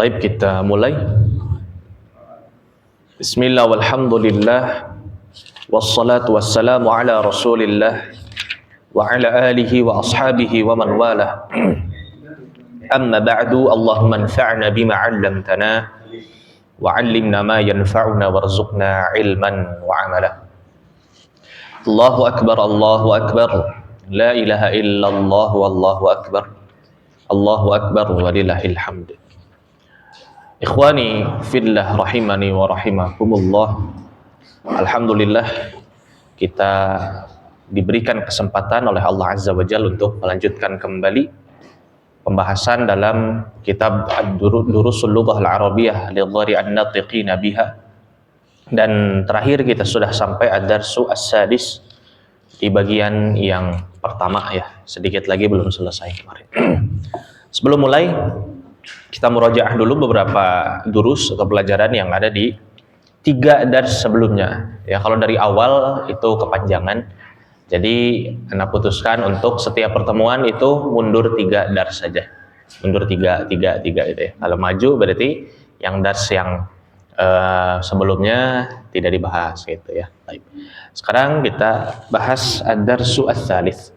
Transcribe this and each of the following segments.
Baik, kita mulai. Bismillah walhamdulillah wassalatu wassalamu ala rasulillah wa ala alihi wa ashabihi wa man wala. Amma ba'du, Allahumma anfa'na bima 'allamtana wa 'allimna ma yanfa'una warzuqna ilman wa 'amala. Allahu akbar, Allahu akbar. La ilaha illallah wallahu akbar. Allahu akbar walillahil hamd. Ikhwani fillah rahimani wa rahimakumullah. Alhamdulillah kita diberikan kesempatan oleh Allah Azza wa Jalla untuk melanjutkan kembali pembahasan dalam kitab Durusul Lughah Al-Arabiyyah lidhari an-natiqina biha. Dan terakhir kita sudah sampai ad-darsu as-sadis di bagian yang pertama ya. Sedikit lagi belum selesai kemarin. Sebelum mulai kita murajaah dulu beberapa durus atau pelajaran yang ada di 3 dars sebelumnya. Ya, kalau dari awal itu kepanjangan. Jadi Anda putuskan untuk setiap pertemuan itu mundur 3 dars saja. Mundur 3 gitu ya. Kalau maju berarti yang dars yang sebelumnya tidak dibahas gitu ya. Baik. Sekarang kita bahas ad-darsu ats-tsalits.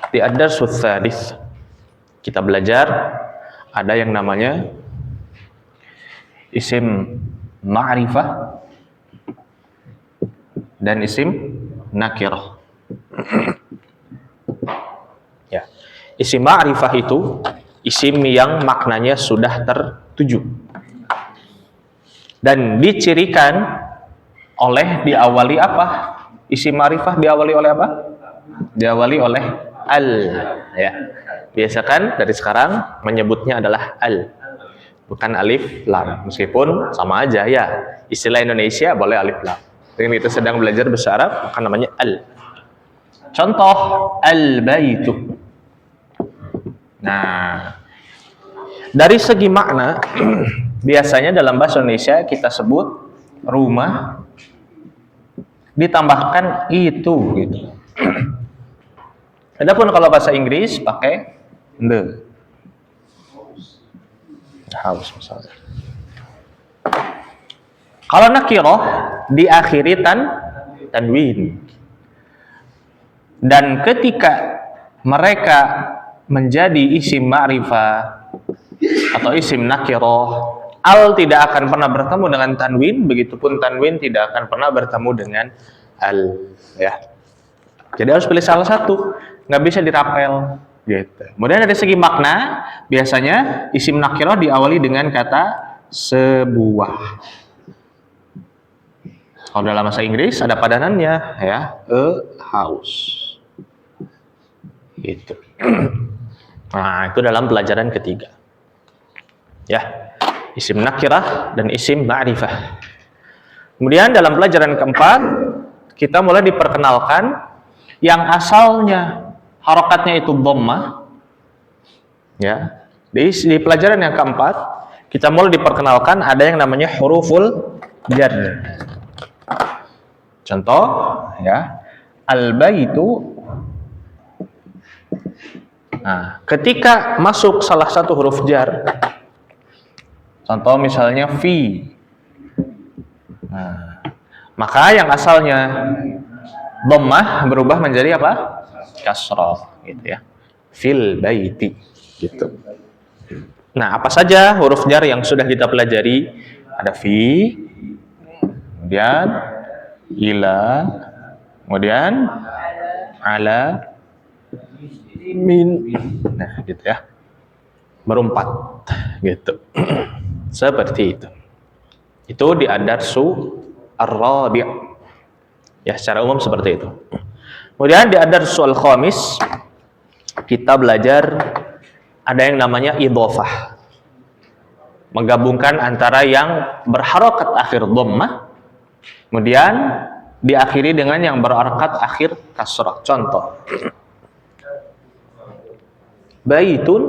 Di ad-darsu ats-tsalits kita belajar ada yang namanya isim ma'rifah dan isim nakirah. Ya. Isim ma'rifah itu isim yang maknanya sudah tertuju dan dicirikan oleh diawali apa? Isim ma'rifah diawali oleh apa? Diawali oleh al, ya. Biasakan dari sekarang menyebutnya adalah al, bukan alif lam, meskipun sama aja ya. Istilah Indonesia boleh alif lam. Ini kita sedang belajar bahasa Arab, maka namanya al. Contoh al-baitu. Nah, dari segi makna biasanya dalam bahasa Indonesia kita sebut rumah ditambahkan itu gitu. Adapun kalau bahasa Inggris pakai the house misalnya. Kalau nakirah diakhiri tanwin. Dan ketika mereka menjadi isim ma'rifah atau isim nakirah, al tidak akan pernah bertemu dengan tanwin, begitupun tanwin tidak akan pernah bertemu dengan al, ya. Jadi harus pilih salah satu, nggak bisa dirapel gitu. Kemudian dari segi makna, biasanya isim nakirah diawali dengan kata sebuah. Kalau dalam bahasa Inggris ada padanannya ya, a house. Gitu. Nah, itu dalam pelajaran ketiga. Ya, isim nakirah dan isim ma'rifah. Kemudian dalam pelajaran keempat, kita mulai diperkenalkan yang asalnya harokatnya itu dhammah. Ya. Di pelajaran yang keempat, kita mulai diperkenalkan ada yang namanya huruful jar. Contoh ya, al-baitu. Nah, ketika masuk salah satu huruf jar, contoh misalnya fi. Nah, maka yang asalnya dhammah berubah menjadi apa? Kasrah gitu ya. Fil baiti gitu. Nah, apa saja huruf jar yang sudah kita pelajari? Ada fi, kemudian ila, kemudian ala, min. Nah, gitu ya. Berempat gitu. Seperti itu. Itu di ad-darsu ar-rabi'. Ya, secara umum seperti itu. Kemudian di ad-darsu al-khamis kita belajar ada yang namanya idhofah. Menggabungkan antara yang berharokat akhir dhammah kemudian diakhiri dengan yang berharokat akhir kasrah. Contoh baitun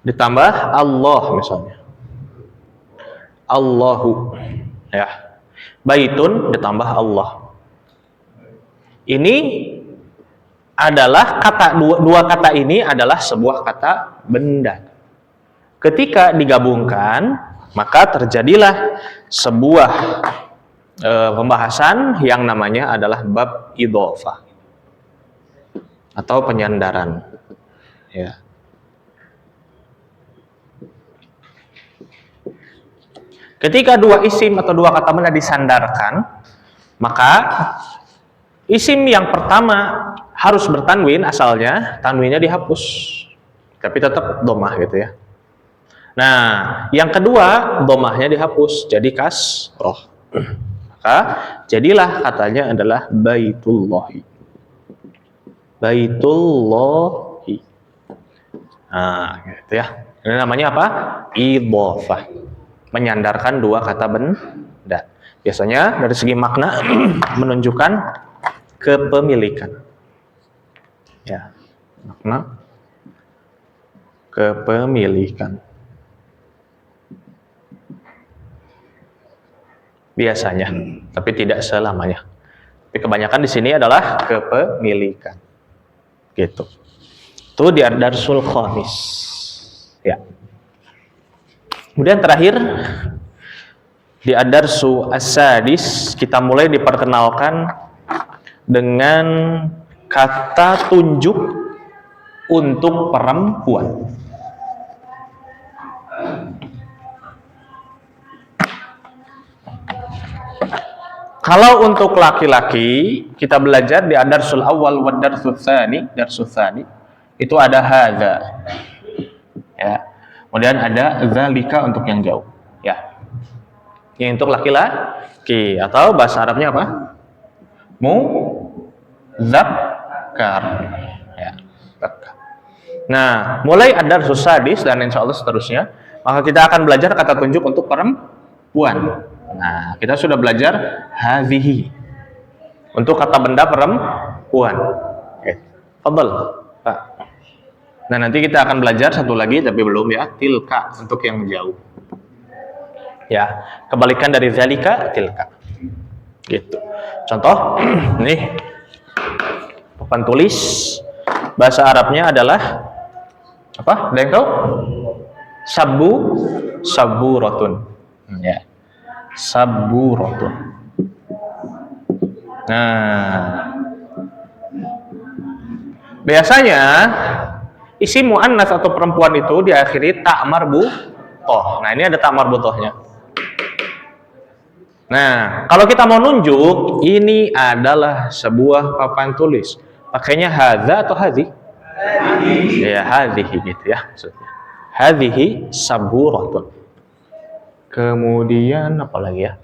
ditambah Allah misalnya. Allahu ya. Baitun ditambah Allah. Ini adalah kata dua kata ini adalah sebuah kata benda. Ketika digabungkan, maka terjadilah sebuah pembahasan yang namanya adalah bab idhofah atau penyandaran. Ya. Ketika dua isim atau dua kata benda disandarkan, maka isim yang pertama harus bertanwin, asalnya tanwinnya dihapus, tapi tetap domah gitu ya. Nah, yang kedua domahnya dihapus, jadi kasroh. Maka jadilah katanya adalah baitullahi. Baitullahi. Nah, gitu ya. Ini namanya apa? Idhofah. Menyandarkan dua kata benda. Biasanya dari segi makna menunjukkan kepemilikan. Ya, makna kepemilikan. Biasanya, tapi tidak selamanya. Tapi kebanyakan di sini adalah kepemilikan. Gitu. Itu di ad-darsul khamis. Ya. Kemudian terakhir di ad-darsu as-sadis kita mulai diperkenalkan dengan kata tunjuk untuk perempuan. Kalau untuk laki-laki, kita belajar di ad-darsul awal wa ad-darsul tsani, darsul tsani itu ada hadza. Ya. Kemudian ada zalika untuk yang jauh, ya. Ini untuk laki-laki atau bahasa Arabnya apa? Muzakkar. Ya, muzakkar. Nah, mulai ad-darsul sadis dan insyaallah seterusnya, maka kita akan belajar kata tunjuk untuk perempuan. Nah, kita sudah belajar hadhihi untuk kata benda perempuan. Oke. Fadhal, Pak. Nah, nanti kita akan belajar satu lagi tapi belum ya, tilka untuk yang jauh. Ya, kebalikan dari zalika, tilka. Gitu. Contoh, nih. Papan tulis bahasa Arabnya adalah apa? Ada yang tahu? Saburatun. Ya. Saburatun. Nah, biasanya isim muannas atau perempuan itu diakhiri ta marbuthah. Nah, ini ada ta marbuthahnya. Nah, kalau kita mau nunjuk, ini adalah sebuah papan tulis. Pakainya hadza atau hadhi? Hadhi. Ya, hadhihi gitu ya maksudnya. Hadhihi saburatun. Kemudian apa lagi ya?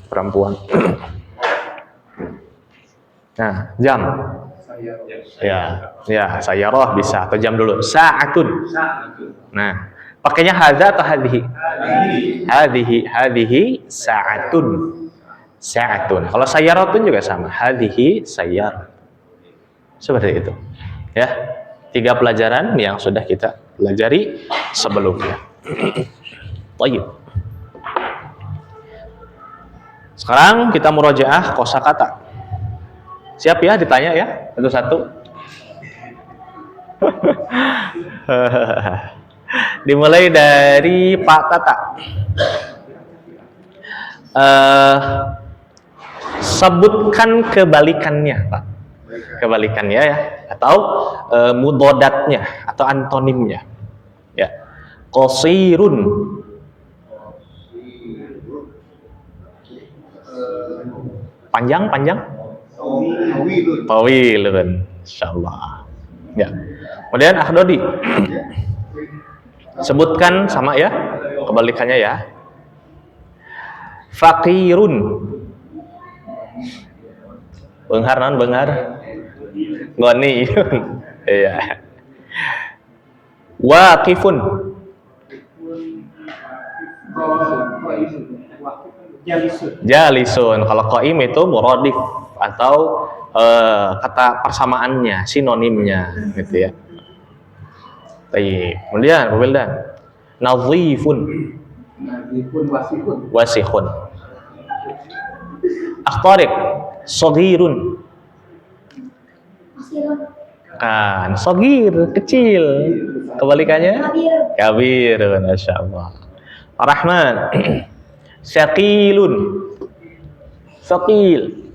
Perempuan. Nah, jam. Ya, sayyarah bisa atau jam dulu. Sa'atun. Nah, pakainya hadza atau hadhihi? Hadhihi sa'atun. Sa'atun. Kalau sayyaratun juga sama. Hadhihi sayyarah. Seperti itu. Ya. 3 pelajaran yang sudah kita pelajari sebelumnya. Baik. Sekarang kita murojaah kosakata. Siap ya ditanya ya satu-satu. Dimulai dari Pak Tata. Sebutkan kebalikannya, Pak. Kebalikannya ya, atau mudodatnya atau antonimnya. Ya. Qasirun. Panjang. Tawilun. Insyaallah. Ya. Kemudian Akhdodi. Sebutkan sama ya, kebalikannya ya. Faqirun. Benghar non benghar. Goni. Iya. Waqifun. Jalisun. Kalau qaim itu muradif atau kata persamaannya, sinonimnya gitu ya. Baik. Kemudian Pak Wildan. Nadhifun. Wasihun. Akhtarik. Saghirun. Kan, saghir, kecil. Kebalikannya? Kabir. Masya Allah. Ar-Rahman. Syaqilun. Syaqil.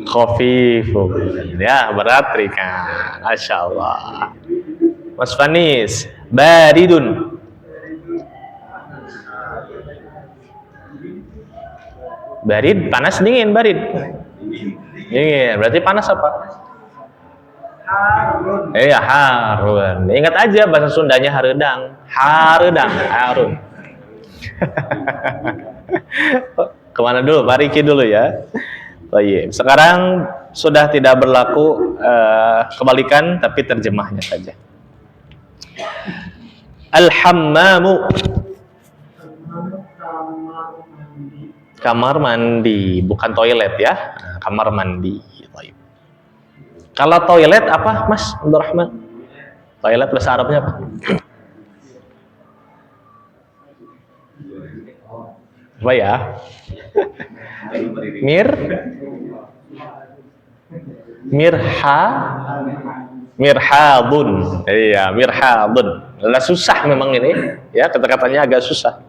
Khafifun. Ya, berat ringan. Masya Allah. Mas Fanis. Baridun. Barid, panas, dingin, barid. Dingin, berarti panas apa? Harun. Iya, harun. Ingat aja bahasa Sundanya haredang. Haredang, harun. Kemana dulu? Pariki dulu ya. Baik. Sekarang sudah tidak berlaku kebalikan, tapi terjemahnya saja. Al-hammamu. Kamar mandi, bukan toilet ya. Nah, kamar mandi. Baik. Kalau toilet apa, Mas Abdurrahman? Toilet bahasa Arabnya apa? Apa ya? Mirhadun. Iya, mirhadun. Lah susah memang ini, ya kata-katanya agak susah.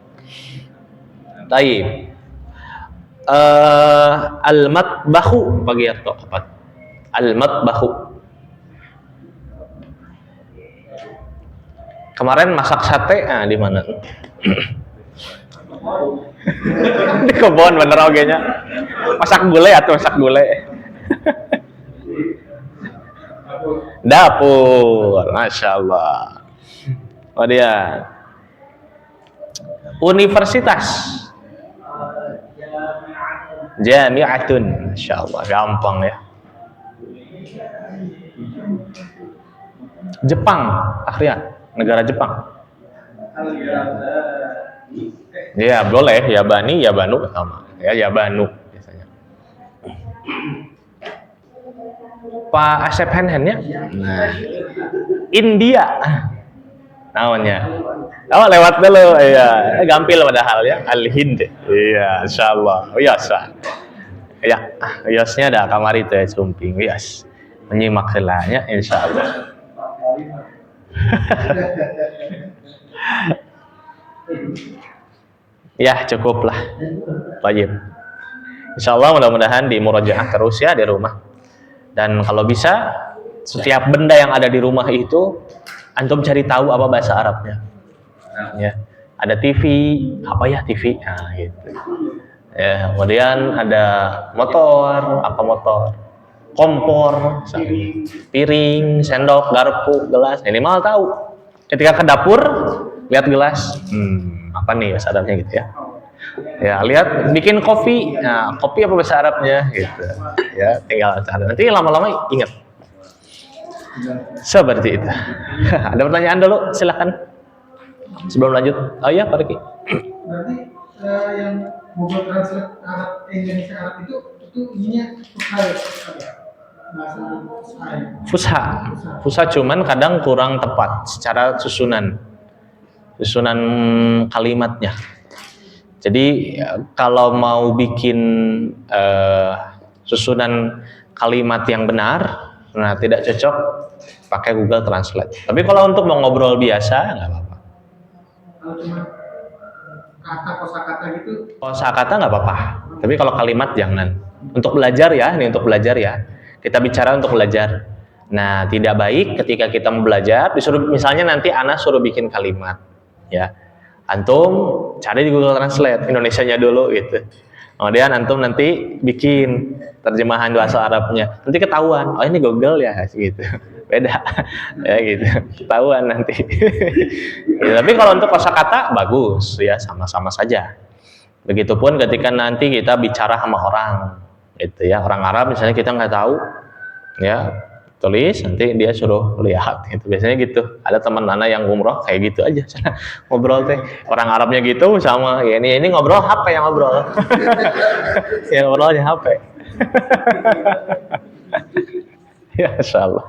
Taib. Al-matbahu bagi atau apa? Al-matbahu. Kemarin masak sate, di mana? Di kebun bener ogenya. Masak gulai atau masak gulai? Dapur, Masya Allah. Oh dia. Universitas. Jami'atun. Masya Allah, gampang ya. Jepang, akhirnya negara Jepang. Ya boleh, Yabani, Yabanu sama. Ya Yabanu biasanya. Pak Asep Henhen ya. Nah, India. Namanya. Oh lewat dulu, iya. Gampil padahal ya. Al-Hind. Iya, insyaallah. Biasa. Ya, biasanya ada kamar itu ya, sumping. Bias. Menyimak selanya insyaallah. Ya, cukuplah. Wajib. Insyaallah mudah-mudahan di murajaah terus ya di rumah. Dan kalau bisa setiap benda yang ada di rumah itu antum cari tahu apa bahasa Arabnya. Ya. Ada TV, apa ya TV? Nah, gitu. Ya, kemudian ada motor, apa motor? Kompor, piring, sendok, garpu, gelas. Minimal tahu. Ketika ke dapur, lihat gelas. Apa nih bahasa Arabnya gitu ya? Ya, lihat bikin kopi. Nah, kopi apa bahasa Arabnya gitu. Ya, tinggal cari. Nanti lama-lama ingat. Seperti itu. Ada pertanyaan dulu, silakan. Sebelum lanjut. Oh iya, Pak Riki. Berarti yang Google Translate Arab Indonesia Arab itu ininya Fusha. Fusha cuman kadang kurang tepat secara susunan kalimatnya. Jadi kalau mau bikin susunan kalimat yang benar, nah tidak cocok pakai Google Translate. Tapi kalau untuk mau ngobrol biasa nggak apa-apa. Kalau cuma kosakata gitu? Kosakata nggak apa-apa. Tapi kalau kalimat jangan. Untuk belajar ya, ini untuk belajar ya. Kita bicara untuk belajar. Nah, tidak baik ketika kita mau belajar, disuruh misalnya nanti Ana suruh bikin kalimat, ya. Antum cari di Google Translate Indonesianya dulu gitu. Kemudian antum nanti bikin terjemahan bahasa Arabnya. Nanti ketahuan, oh ini Google ya gitu. Beda. Ya gitu. Ketahuan nanti. Ya, tapi kalau untuk kosakata bagus ya, sama-sama saja. Begitupun ketika nanti kita bicara sama orang gitu ya, orang Arab misalnya kita nggak tahu ya, tulis nanti dia suruh lihat gitu. Biasanya gitu. Ada teman Ana yang umroh kayak gitu aja ngobrol teh. Orang Arabnya gitu sama ya, ini ngobrol HP yang ngobrol. Yang ngobrolnya HP. Ya insyaallah.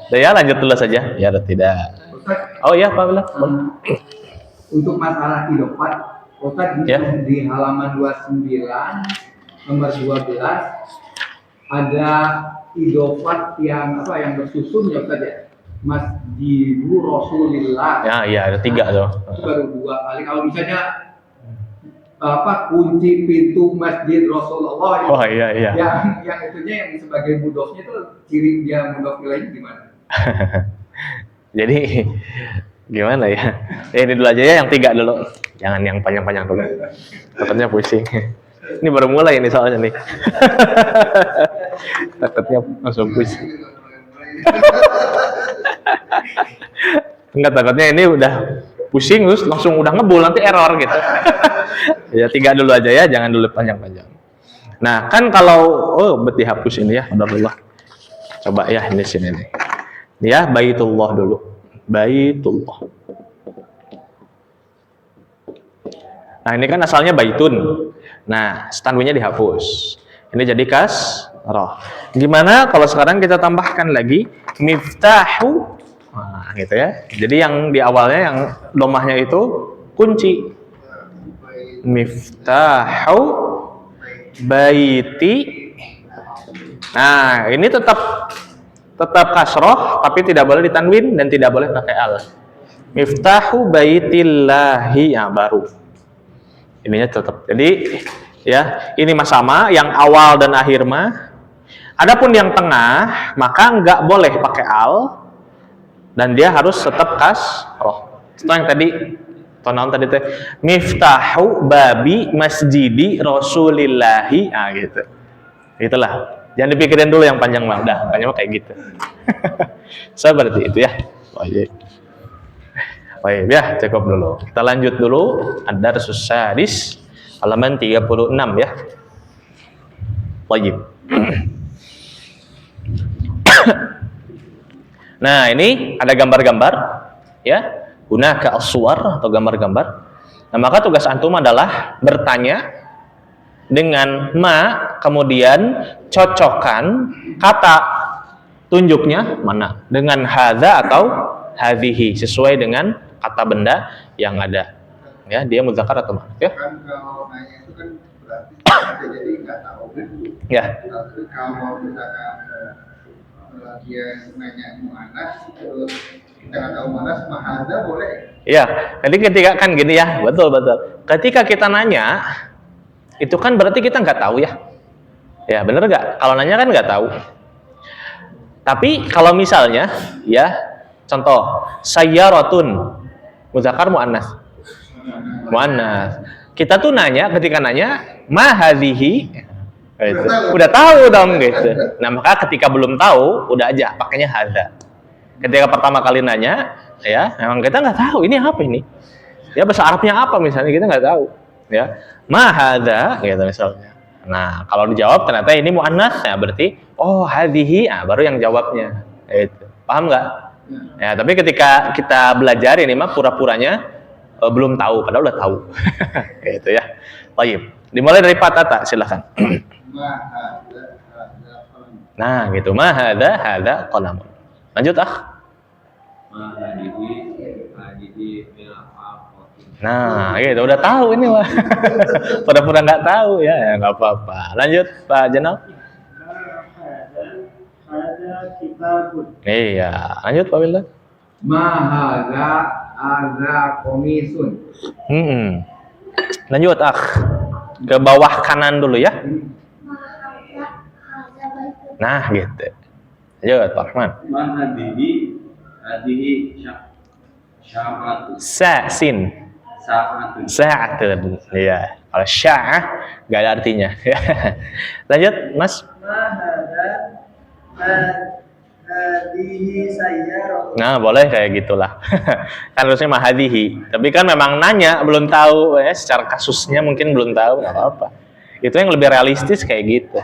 Ya lanjut dulu saja. Ya tidak. Oh ya Pak Bila. Untuk masalah idopat, Ustaz ya. Di halaman 29 nomor 12 ada idofat yang bersusun ya Ustaz ya. Masjidu Rasulillah. Ya, iya ada 3 tuh. Itu baru 2 kali. Kalau misalnya kunci pintu Masjid Rasulullah Oh iya. yang itunya yang sebagai mudofnya itu ciri dia mudof nilainya gimana? Jadi gimana ya? Ini dulu aja ya, yang 3 dulu. Jangan yang panjang-panjang dulu. Takutnya pusing. Ini baru mulai ini soalnya nih. Takutnya langsung pusing. Enggak, takutnya ini udah pusing terus langsung udah ngebul nanti error gitu. Ya 3 dulu aja ya, jangan dulu panjang-panjang. Nah, kan kalau berarti hapus ini ya, alhamdulillah. Coba ya ini sini nih. Ya, Baitullah dulu. Baitullah. Nah, ini kan asalnya baitun. Nah, tanwinnya dihapus. Ini jadi kasrah. Gimana kalau sekarang kita tambahkan lagi miftahu? Nah, gitu ya. Jadi yang di awalnya yang domahnya itu kunci. Miftahu baiti. Nah, ini tetap kasroh tapi tidak boleh ditanwin dan tidak boleh pakai al. Miftahu baitillahi, ya baru. Ininya tetap. Jadi ya, ini mah sama yang awal dan akhir mah. Adapun yang tengah maka nggak boleh pakai al dan dia harus tetap kasroh. Itu yang tadi tonaun tadi teh miftahu babi masjidi rasulillahi, gitu. Itulah. Jangan dipikirin dulu yang panjang mah, udah panjang mah kayak gitu. Seperti itu ya. Baik ya, cukup dulu. Kita lanjut dulu. Ad-Darsus Sadis halaman 36 ya. Baik. Nah, ini ada gambar-gambar ya. Hunaka as-suwar atau gambar-gambar. Nah, maka tugas antum adalah bertanya dengan ma, kemudian cocokkan kata tunjuknya mana dengan hadza atau hadhihi sesuai dengan kata benda yang ada. Ya, dia muzakkar atau muannats ya. Kan kalau nanya itu kan berarti jadi nggak tahu kan. Ya. Tapi kalau misalkan dia nanya muannats terus kita nggak tahu muannats, mahadza boleh. Iya, jadi ketika kan gini ya, betul. Ketika kita nanya, itu kan berarti kita nggak tahu ya. Ya, bener nggak? Kalau nanya kan nggak tahu. Tapi kalau misalnya, ya, contoh, sayyaratun, muzakkar muannats. Muannats. Kita tuh nanya, ketika nanya, ma hadhihi, gitu. Udah tahu dong gitu. Nah, maka ketika belum tahu, udah aja pakainya hadza. Ketika pertama kali nanya, ya, memang kita nggak tahu ini apa ini. Ya, bahasa Arabnya apa misalnya kita nggak tahu. Ya, ma hadza, gitu misalnya. Nah, kalau dijawab ternyata ini muannats, ya berarti oh hadhihi, baru yang jawabnya. Itu. Paham nggak? Ya, tapi ketika kita belajar ini mah pura-puranya belum tahu, padahal udah tahu. Gitu ya. Baik. Dimulai dari patata, silakan. Nah, gitu. Ma hadza qalamun. Lanjut Nah, gitu udah tahu ini mah. Pura-pura nggak tahu ya, nggak apa-apa. Lanjut Pak Jenal. Ada kitabun. Iya, lanjut Pak Wildan. Ada komisun. Lanjut ke bawah kanan dulu ya. Nah, gitu. Lanjut Pak Rahman. Mahadihi Sin. Sa'atun. Iya. Kalau sya'ah nggak ada artinya. Lanjut, Mas. Hadihi sayyarah. Nah, boleh kayak gitulah. Kan harusnya mahadihi. Tapi kan memang nanya, belum tahu ya, secara kasusnya mungkin belum tahu, nggak apa-apa. Itu yang lebih realistis kayak gitu.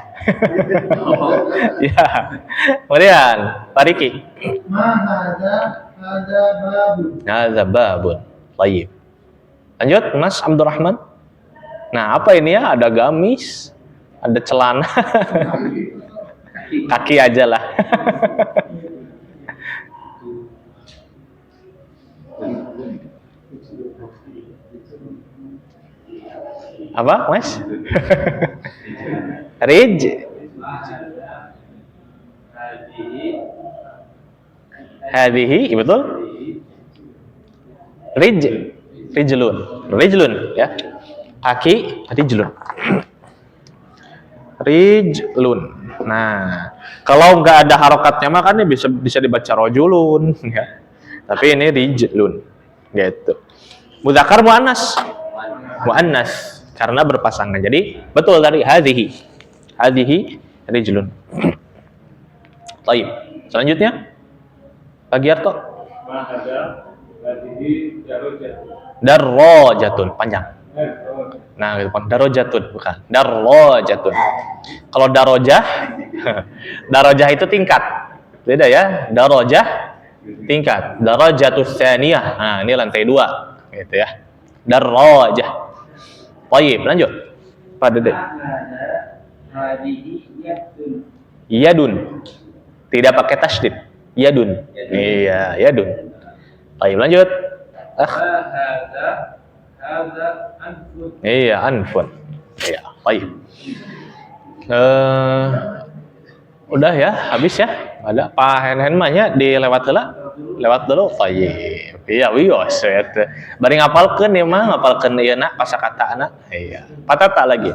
Ya. Kemudian, Pak Riki. Hadza babun. Baik. Lanjut, Mas Abdurrahman. Nah, apa ini ya? Ada gamis, ada celana. Kaki aja lah. Apa, Mas? Rij. Hadhihi, betul? Rijlun, ya. Kaki, rijlun. Rijlun. Nah, kalau nggak ada harokatnya mah kan bisa dibaca rojulun, ya. Tapi ini rijlun, gitu. Mudzakkar muannas, karena berpasangan. Jadi betul tadi hadhihi rijlun. Baik. Selanjutnya, Pak Giarto. Darrajatun, panjang. Nah, gitu, darajatun bukan. Darrajatun. Kalau darajah itu tingkat. Beda ya. Darajah tingkat. Darajatus tsaniyah. Nah, ini lantai 2, gitu ya. Darajah. Baik, lanjut. Pak Dede. Yadun. Tidak pakai tasydid. Yadun. Iya, yadun. Baik, lanjut. Iya, anfun. Iya, baik. Udah ya, habis ya. Ada Pak Hen-hen-nya dilewat dulu. Baik. Iya, wios. Bari ngapalkeun ya mah, ngapalkeun ieu na kosakata. Iya. Patata lagi.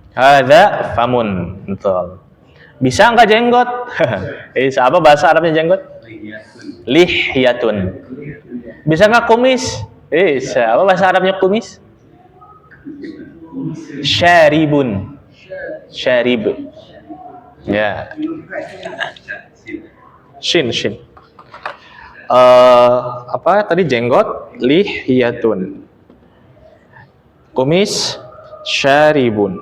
Hadza famun. Betul. Bisa enggak jenggot? Apa bahasa Arabnya jenggot? Lihyatun. Bisa enggak kumis? Bisa. Apa bahasa Arabnya kumis? Syaribun. Syarib. Ya. Shin. Apa tadi jenggot? Lihyatun. Kumis syaribun.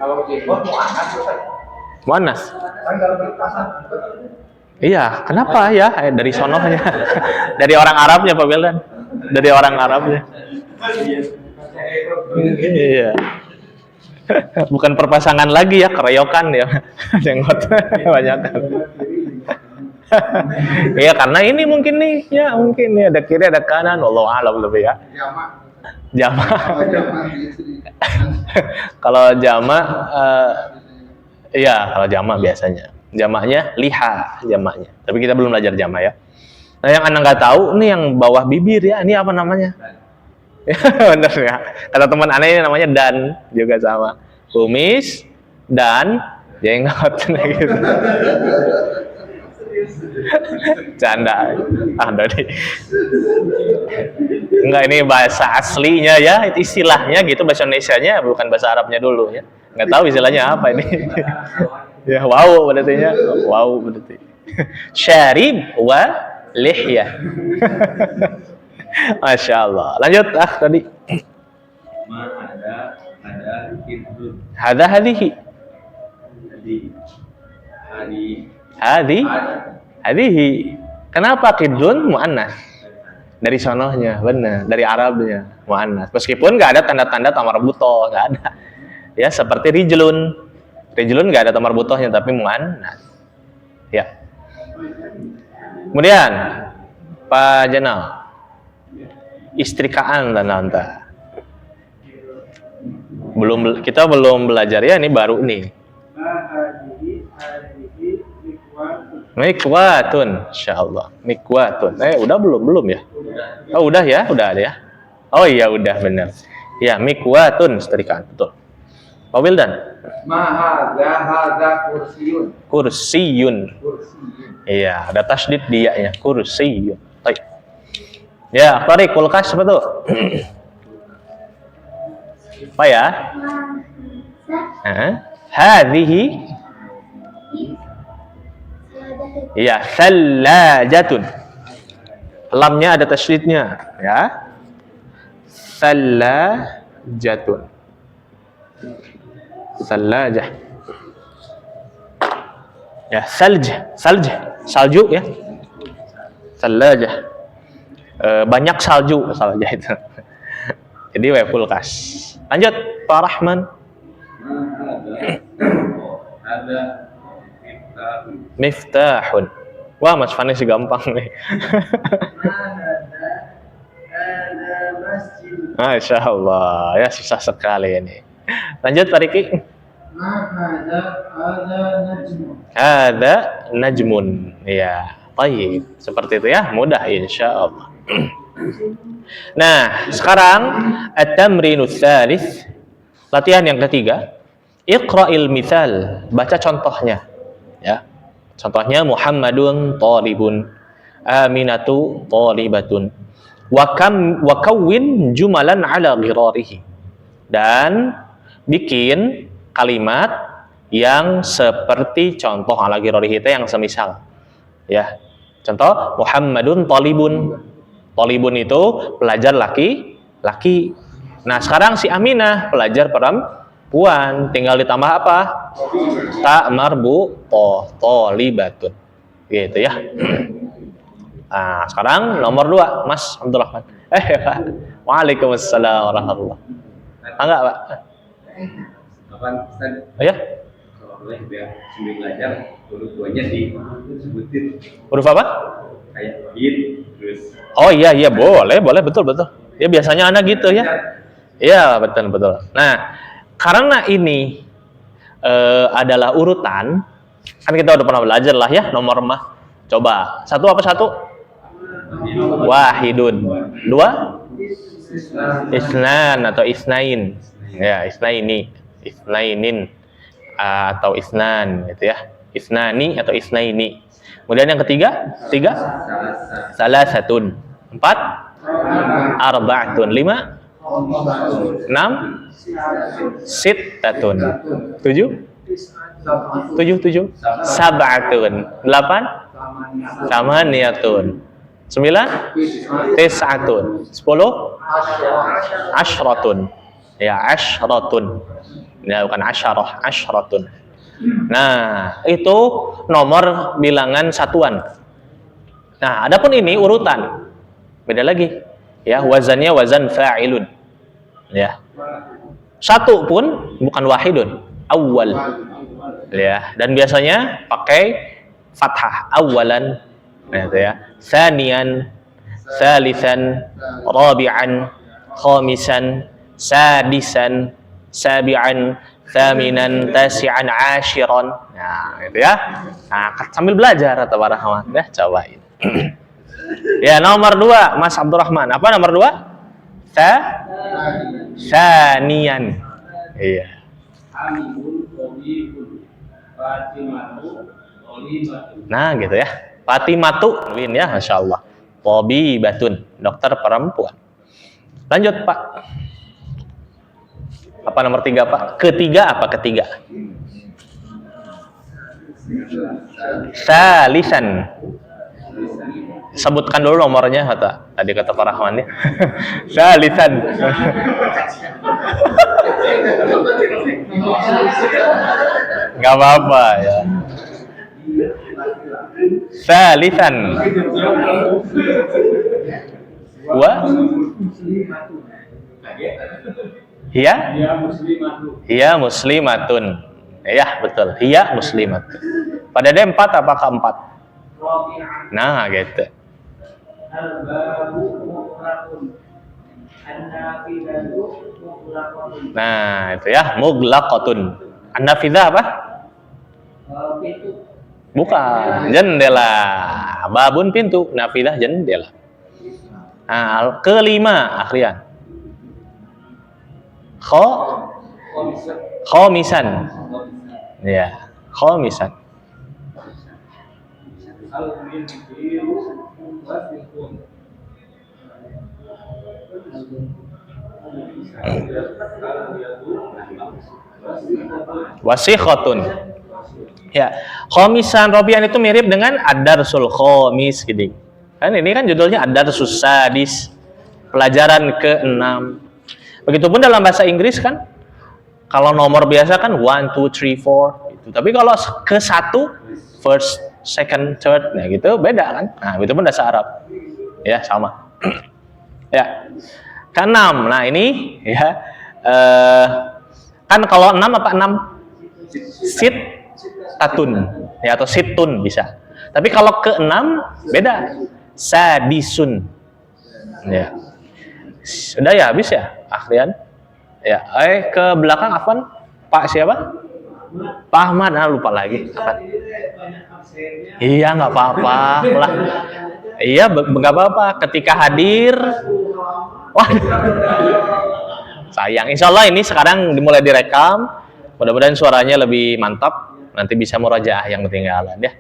Kalau jenggot Muannas. kan kalau berpasangan. Iya, kenapa ya? Dari sonohnya. Dari orang Arabnya, Pak Beldan. Dari orang Arabnya. Iya. Bukan perpasangan lagi ya, keroyokan ya. Jenggot banyak kan. Iya, karena ini mungkin nih, ya mungkin nih ada kiri ada kanan, wallahu a'lam lebih ya. Jama. Kalau jama, iya kalau jama biasanya. Jamaknya liha, jamaknya. Tapi kita belum belajar jama ya. Nah yang anda nggak tahu, ini yang bawah bibir ya, ini apa namanya? Bener ya. Kata teman aneh ini namanya dan juga sama. Kumis dan jenggot gitu. Canda. Dodi. Enggak, ini bahasa aslinya ya, istilahnya gitu, bahasa Indonesianya bukan bahasa Arabnya dulu ya. Nggak tahu istilahnya apa ini. Ya wow berarti. Syarib wa lihyah. Masya Allah. Lanjut tadi. Ada hadhihi. Hadhihi. Kenapa kidun muannas? Dari sonohnya, benar. Dari Arabnya muannas. Meskipun nggak ada tanda-tanda tamar butoh, nggak ada. Ya seperti rijlun. Rijlun nggak ada tamar butohnya, tapi muannas. Ya. Kemudian Pak Janal, istrikaan dan nanta. Kita belum belajar ya, ini baru nih. Mikwatun, insyaallah. Mikwatun. Udah belum ya? Oh, udah ya, udah ada ya. Oh iya, udah benar. Ya, mikwatun, istrikaan, betul. Pak Wildan. Hadza kursiyun. Kursiyun. Iya, ada tasydid dia-nya, kursiyun. Baik. Ya, Tarik, kulkas apa tuh? Apa ya? Hadhihi. Iya, thalajatun. Lamnya ada tasydidnya, ya. Thalajatun. Thalajah. Ya, salju ya. Thalajah. Banyak salju itu. Jadi kulkas. Lanjut, Pak Rahman. Ada Miftahun. Wah, Mas Fani sih gampang nih. ada masjid. Masya Allah, ya susah sekali ini. Lanjut Pak Riki. Ada najmun. Ada najmun. Ya, baik. Seperti itu ya, mudah insya Allah. Nah, sekarang at-tamrinus tsalits, latihan yang ketiga. Iqra'il mithal, baca contohnya. Ya. Contohnya Muhammadun talibun, Aminatu talibatun. Wa kawwin jumalan ala ghirarihi. Dan bikin kalimat yang seperti contoh ala ghirarihi itu yang semisal. Ya. Contoh Muhammadun talibun. Talibun itu pelajar laki-laki. Nah, sekarang si Aminah pelajar perempuan, tinggal ditambah apa? Ta marbuto talibatun. Gitu ya. Nah, sekarang nomor 2, Mas Abdurrahman. Pak. Waalaikumsalam warahmatullahi wabarakatuh. Enggak, Pak? Kapan Ustaz? Oh ya? Kalau boleh biar sambil belajar huruf duanya disebutin. Huruf apa? Kayak yin, terus Oh iya, boleh, betul. Ya biasanya anak gitu ya. Iya, betul. Nah, karena ini adalah urutan, kan kita udah pernah belajar lah ya nomor mah. Coba, satu apa satu? Wahidun. 2? Isnan atau isnain. Ya, isnainin atau isnan gitu ya. Isnani atau isnaini. Kemudian yang ketiga? Salasatun. 4? Arba'atun. 5? 6? Sittatun. 7? 7? Sab'atun. 8? Samaniyatun. 9? Tis'atun. 10? Ashratun. Ya, ashratun. Ya, bukan asyarah, ashratun. Nah, itu nomor bilangan satuan. Nah, adapun ini urutan. Beda lagi. Ya, wazannya wazan fa'ilun. Ya. Satu pun bukan wahidun, awwal. Ya, dan biasanya pakai fathah, awalan. Gitu ya. Tsaniyan, tsalitsan, rabi'an, khamisan, sadisan, sabi'an, thaminan, tasi'an, ashiran. Nah, gitu ya. Nah, sambil belajar atau warahmat ya, cobain. Ya, nomor 2, Mas Abdurrahman. Apa nomor 2? Tsaniyan. Iya. Nah, gitu ya. Fatimatu, win ya, Masya Allah. Tabibatun, dokter perempuan. Lanjut, Pak. Apa nomor 3, Pak? Ketiga apa ketiga? Salisan. Sebutkan dulu nomornya, tadi kata Pak Rahman ya. Salisan. Gak apa-apa ya. Salisan. Hiya muslimatun. Ya, betul. Hiya muslimatun. Pada ada 4 apa keempat? Nah, gitu. Nah, itu ya, muglaqatun. An-nafidah apa? Bukan, jendela. Babun pintu, nafidah jendela. Nah, kelima akhirnya. Khomisan. Ya, khomisan. Wasikhotun. Ya, khomisan robian itu mirip dengan ad-darsul khomis gitu. Kan ini kan judulnya ad-darsus sadis, pelajaran ke-6. Begitupun dalam bahasa Inggris kan, kalau nomor biasa kan 1, 2, 3, 4 gitu. Tapi kalau ke-1, first, second, third, nah gitu beda kan. Nah, itu pun bahasa Arab. Ya, sama. Ya. Ke-6. Nah, ini ya kan kalau 6 apa 6? Sit tatun ya, atau situn bisa. Tapi kalau ke-6 beda. Sadisun. Ya. Sudah ya habis ya, Akhrian? Ya, ke belakang Afwan. Pak siapa? Pak Ahmad, lupa lagi. Iya, nggak apa-apa. Lah. Iya, nggak apa-apa. Ketika hadir, wah, sayang. Insya Allah ini sekarang dimulai direkam. Mudah-mudahan suaranya lebih mantap. Nanti bisa murajaah yang ketinggalan ya.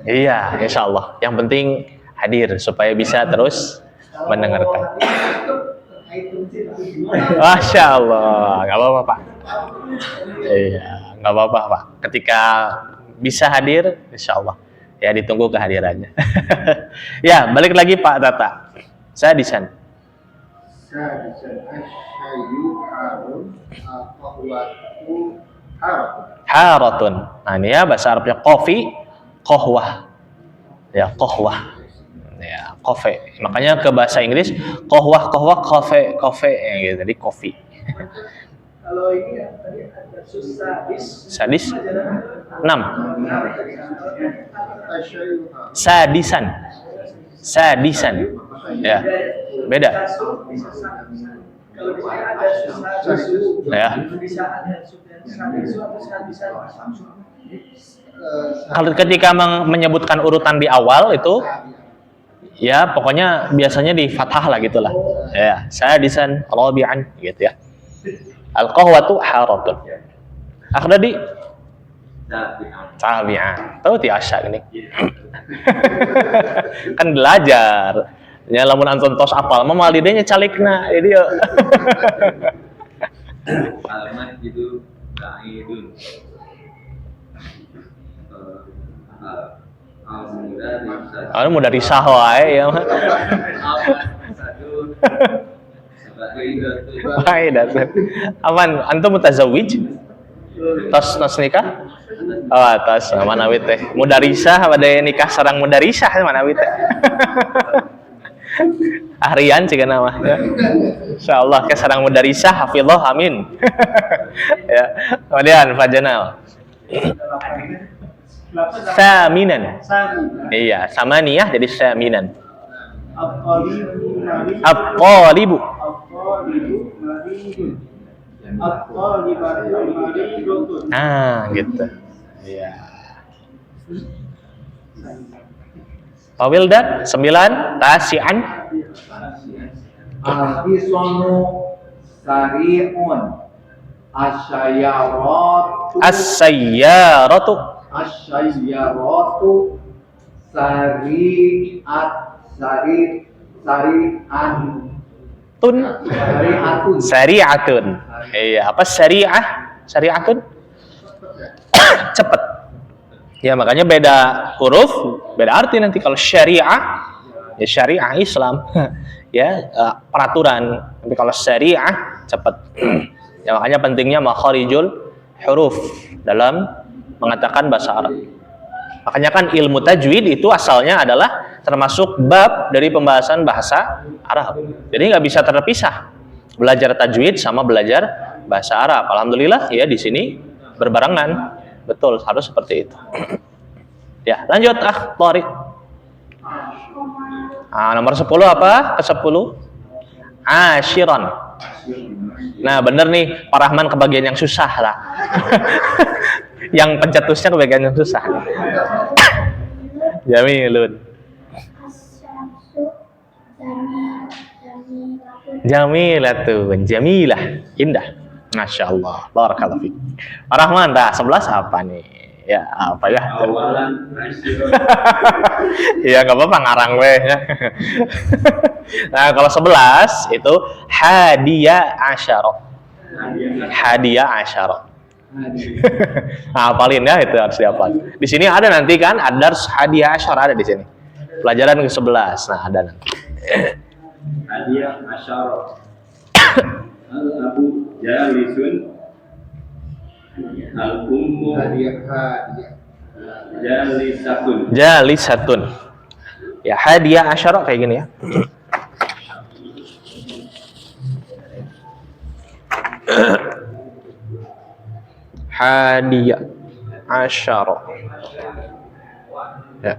Iya, insya Allah. Yang penting hadir supaya bisa terus mendengarkan. Masya Allah, nggak apa-apa Pak. Iya, nggak apa-apa Pak. Ketika bisa hadir, insya Allah. Ya ditunggu kehadirannya. Ya, balik lagi Pak Tata. Saya di sana. Haratun. Nah ini ya bahasa Arabnya kopi, kohwah. Ya kohwah. Ya kofe. Makanya ke bahasa Inggris kohwah kofe ya, gitu. Jadi kopi. Kalau ini tadi ada Sadis 6. Sadisan. Ya. Beda. Kalau di sini ada susu, Ya. bisa ada sadisu atau sadisan. Kalau ketika menyebutkan urutan di awal itu ya pokoknya biasanya di fathah lah gitulah. Ya, sadisan, rabi'an gitu ya. Al-qahwatu haratun. Akhdadi tabi'an. Tahu ti asya ini. Kan belajar. Ya lamun anton tos apal mah malidenya calikna jadi Alamat itu kaidun. Mudah risah wae ya mah. Baik datang. Aman, antum mutazawwij? Tas nikah? Oh, tas mana wit teh. Mudarisah bade nikah sareng mudarisah mana wit teh. Ahrian cik nama ya. Insyaallah ke sareng mudarisah hafizah amin. Ya. Kemudian Fajanal. Saminan. Iya, samaniyah jadi saminan. At-talibu. Nah, gitu. Iya. Pawildan 9 tasian. Al-hisanu sari'un asyayaratu As-sayyaratu sari'atun. Iya, apa syari'ah? Syari'atun cepat. Ya, makanya beda huruf, beda arti nanti kalau syariah ya syariah Islam. Ya, peraturan. Tapi kalau syariah cepat. Ya, makanya pentingnya makharijul huruf dalam mengatakan bahasa Arab. Makanya kan ilmu tajwid itu asalnya adalah termasuk bab dari pembahasan bahasa Arab. Jadi nggak bisa terpisah belajar tajwid sama belajar bahasa Arab. Alhamdulillah ya di sini berbarengan. Betul, harus seperti itu. Ya, lanjut Tariq. Nomor 10 apa? Ke-10 Ashiran. Nah, bener nih, Pak Rahman kebagian yang susah lah. Yang pencetusnya kebagian yang susah. Jamilun. Jamilatun, jamilah, indah. Masya Allah, barakallahu fiik. Pak Rahman, 11 apa nih? Ya, apa ya? Awalan Iya, nggak apa-apa ngarang weh ya. Nah, kalau 11 itu hadiah asyara. Hadiah asyara. Nah, hafalin ya, itu harus dihafal. Di sini ada nanti kan, adars hadiah asyara ada di sini. Pelajaran ke-11. Nah, ada nanti. hadiah asyara. Al-abu jalisun. Al-ummu jalisatun. Jalisatun. Ya, hadiah asyara kayak gini ya. hadiya asyara. Ya.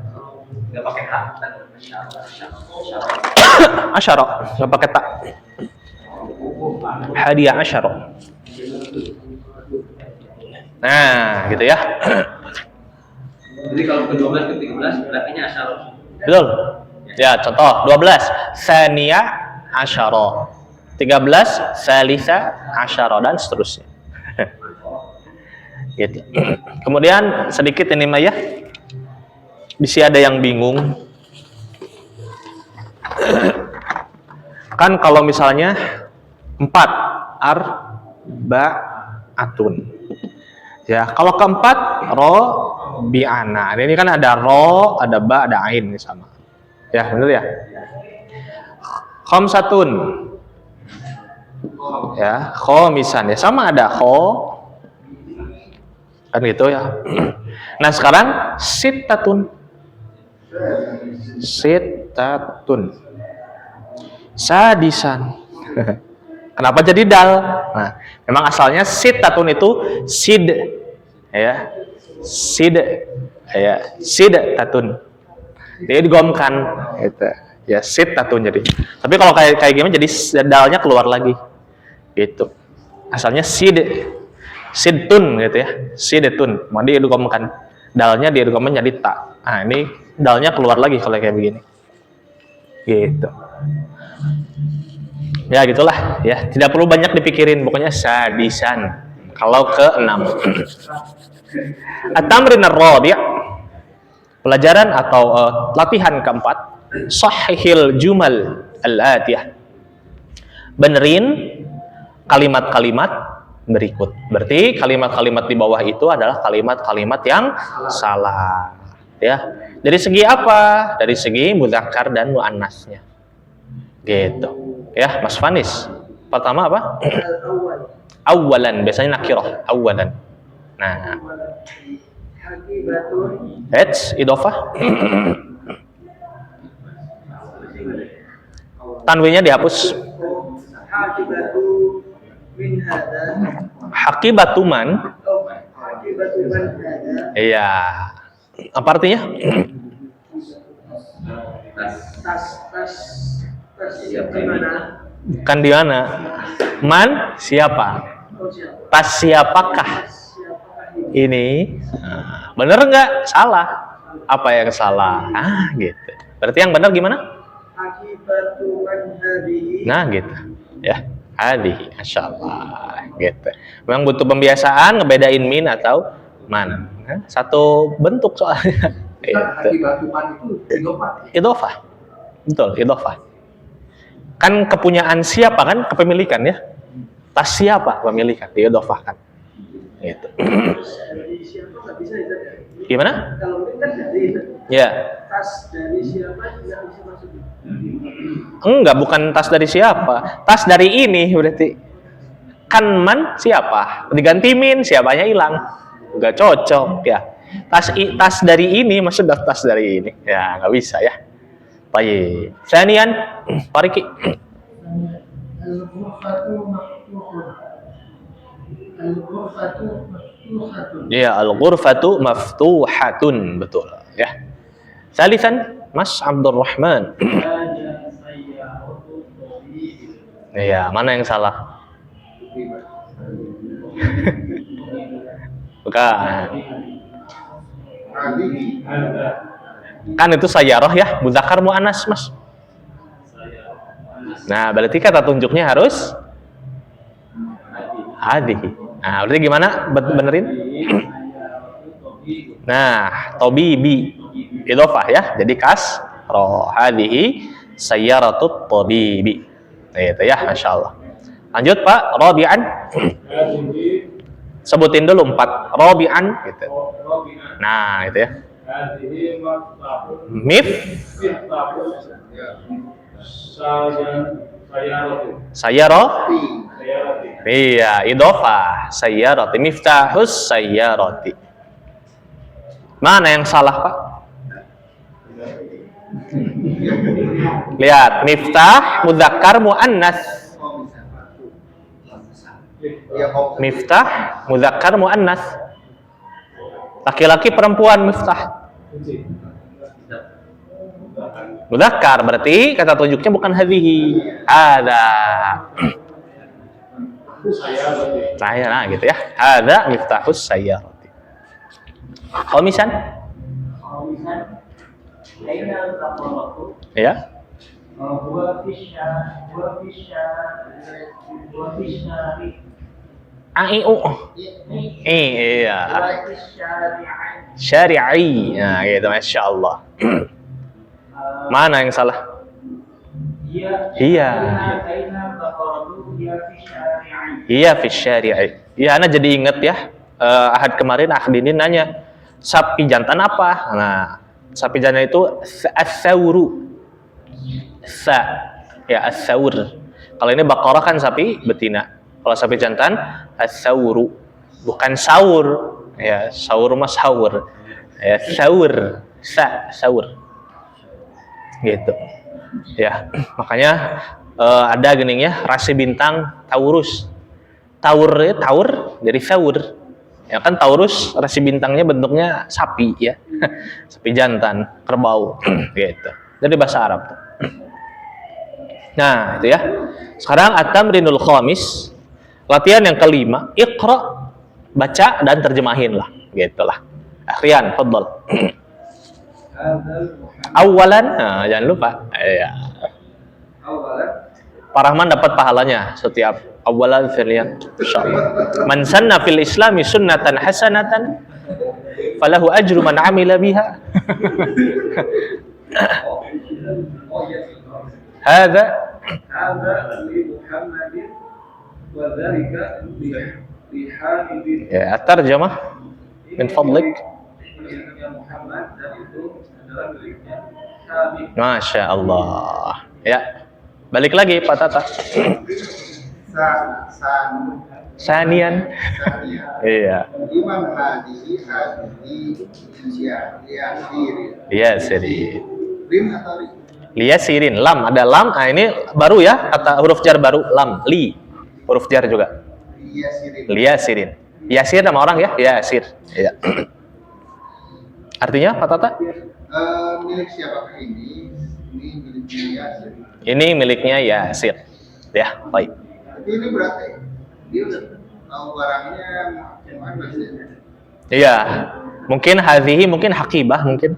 Nggak pakai hak. Asyara, nggak pakai tak. Hadiya asyara. Nah, gitu ya. Jadi kalau ke-12 ke-13 berarti asyara. Betul. Ya, contoh 12 Saniya asyara, 13 Salisa asyara, dan seterusnya. Gitu. Kemudian sedikit ini Maya, bisa ada yang bingung. Kan kalau misalnya 4 arba'atun. Ya, kalau keempat ro bi'ana. Ini kan ada ro, ada ba, ada ain, ini sama. Ya, benar ya? Khamsatun. Ya, khomisan. Ya, sama ada kho. Kan gitu ya. Nah, sekarang sittatun. Sittatun. Sadisan. Kenapa jadi dal? Nah, memang asalnya sittatun itu sid, ya, sid, ya, sid tatun. Dia digomkan, gitu. Ya, sittatun jadi. Tapi kalau kayak gimana jadi dalnya keluar lagi, gitu. Asalnya sid, sidtun, gitu ya, sidtun. Mau dia digomkan, dalnya dia digomkan jadi ta. Nah, ini dalnya keluar lagi kalau kayak begini, gitu. Ya gitulah ya, tidak perlu banyak dipikirin, pokoknya sadisan. Kalau ke-6 at-tamrin ar-rabi', pelajaran atau latihan keempat, sahihil jumal al-atiyah, benerin kalimat-kalimat berikut. Berarti kalimat-kalimat di bawah itu adalah kalimat-kalimat yang salah, ya. Dari segi apa? Dari segi mudzakkar dan muannasnya, gitu. Ya, Mas Fanis. Pertama apa? Awalan, biasanya nakirah, awalan. Nah, idhofah. Tanwinnya dihapus. Hakibatu man. Iya. Apa artinya? Kan di mana? Man siapa? Tas siapakah? Ini bener nggak? Salah. Apa yang salah? Gitu. Berarti yang benar gimana? Nah, gitu. Ya, hadihi, masyaallah. Gitu. Memang butuh pembiasaan ngebedain min atau man. Satu bentuk soalnya. Gitu. Akibatuman itu Idhofah. Betul, idhofah. Kan kepunyaan siapa kan kepemilikan ya. Tas siapa pemilikan, diidhofahkan. Gitu. Gimana? Kalau ini kan dari Ya. tas dari siapa tidak bisa masuk. Enggak, bukan tas dari siapa. Tas dari ini berarti. Kan man siapa? Diganti min, siapanya hilang. Enggak cocok ya. Tas dari ini maksudnya tas dari ini. Ya, enggak bisa ya. Baik. Sanian, Fariki. Ya, al-ghurfatu maftuhatun, betul ya. Salisan, Mas Abdurrahman. Ya, mana yang salah? Bukan. Kan itu sayyarah ya, mudzakkar muannas, Mas. Nah, berarti kata tunjuknya harus hadihi. Nah, berarti gimana benerin? Nah, tabibi idhofah ya. Jadi kas roh hadihi sayyaratut tabibi. Itu ya, masyaallah. Lanjut Pak, rabi'an. Sebutin dulu 4 rabi'an gitu. Nah, itu ya. Mif sayyarati. Iya, idhofah sayyarati, miftahus sayyarati. Mana yang salah, Pak? Lihat, miftah mudzakkar muannas. Ya, kau Miftah mudzakkar muannas. Laki-laki perempuan miftah. Mudzakkar berarti kata tunjuknya bukan hadhihi. Ada. Saya nah gitu ya. Ada miftahus sayyarati. Khamisan? Ya. Aiu. Iya. Syari'i. Nah, gitu Masya Allah. Mana yang salah? Iya. Iya fi syari'i. Iya, ana jadi inget ya. Ahad kemarin Ahdini nanya, sapi jantan apa? Nah, sapi jantan itu as-sawru. Ya as-sawr. Kalau ini Baqarah kan sapi betina. Kalau sapi jantan as-sawru, bukan sahur. Ya, sahur mah sahur. Ya, sahur, sahur. Gitu. Ya, makanya ada geningnya rasi bintang Taurus. Taur dari sahur. Ya kan Taurus rasi bintangnya bentuknya sapi ya. Sapi jantan, kerbau gitu. Dari bahasa Arab tuh. Nah, itu ya. Sekarang at-tamrinul khamis. Latihan yang kelima, Iqra, baca dan terjemahin lah, gitulah. Akhrian, fadhal. Awalan, nah, jangan lupa. Ya. Pak Rahman dapat pahalanya setiap awalan filian. Insyaallah. Man sanna fil Islami sunnatan hasanatan falahu ajru man amila biha. Hadza ya, at-tarjamah min fadlik. Masya Allah. Ya, balik lagi Pak Tata. Sanian. Iya. Imam hadisi Iya, seri. Rim atau ri? Liyasirin, lam, ada lam. Ah, ini baru ya, kata huruf jar baru, lam, li. Huruf jar juga. Liyasirin. Yasir nama orang ya? Yasir. Iya. Artinya Pak Tata? Milik siapakah ini? Ini miliknya Yasir. Ini miliknya Yasir. Ya, baik. Tapi ini berarti dia udah tahu barangnya muannas ya? Iya. Mungkin hadhihi, mungkin hakibah, mungkin.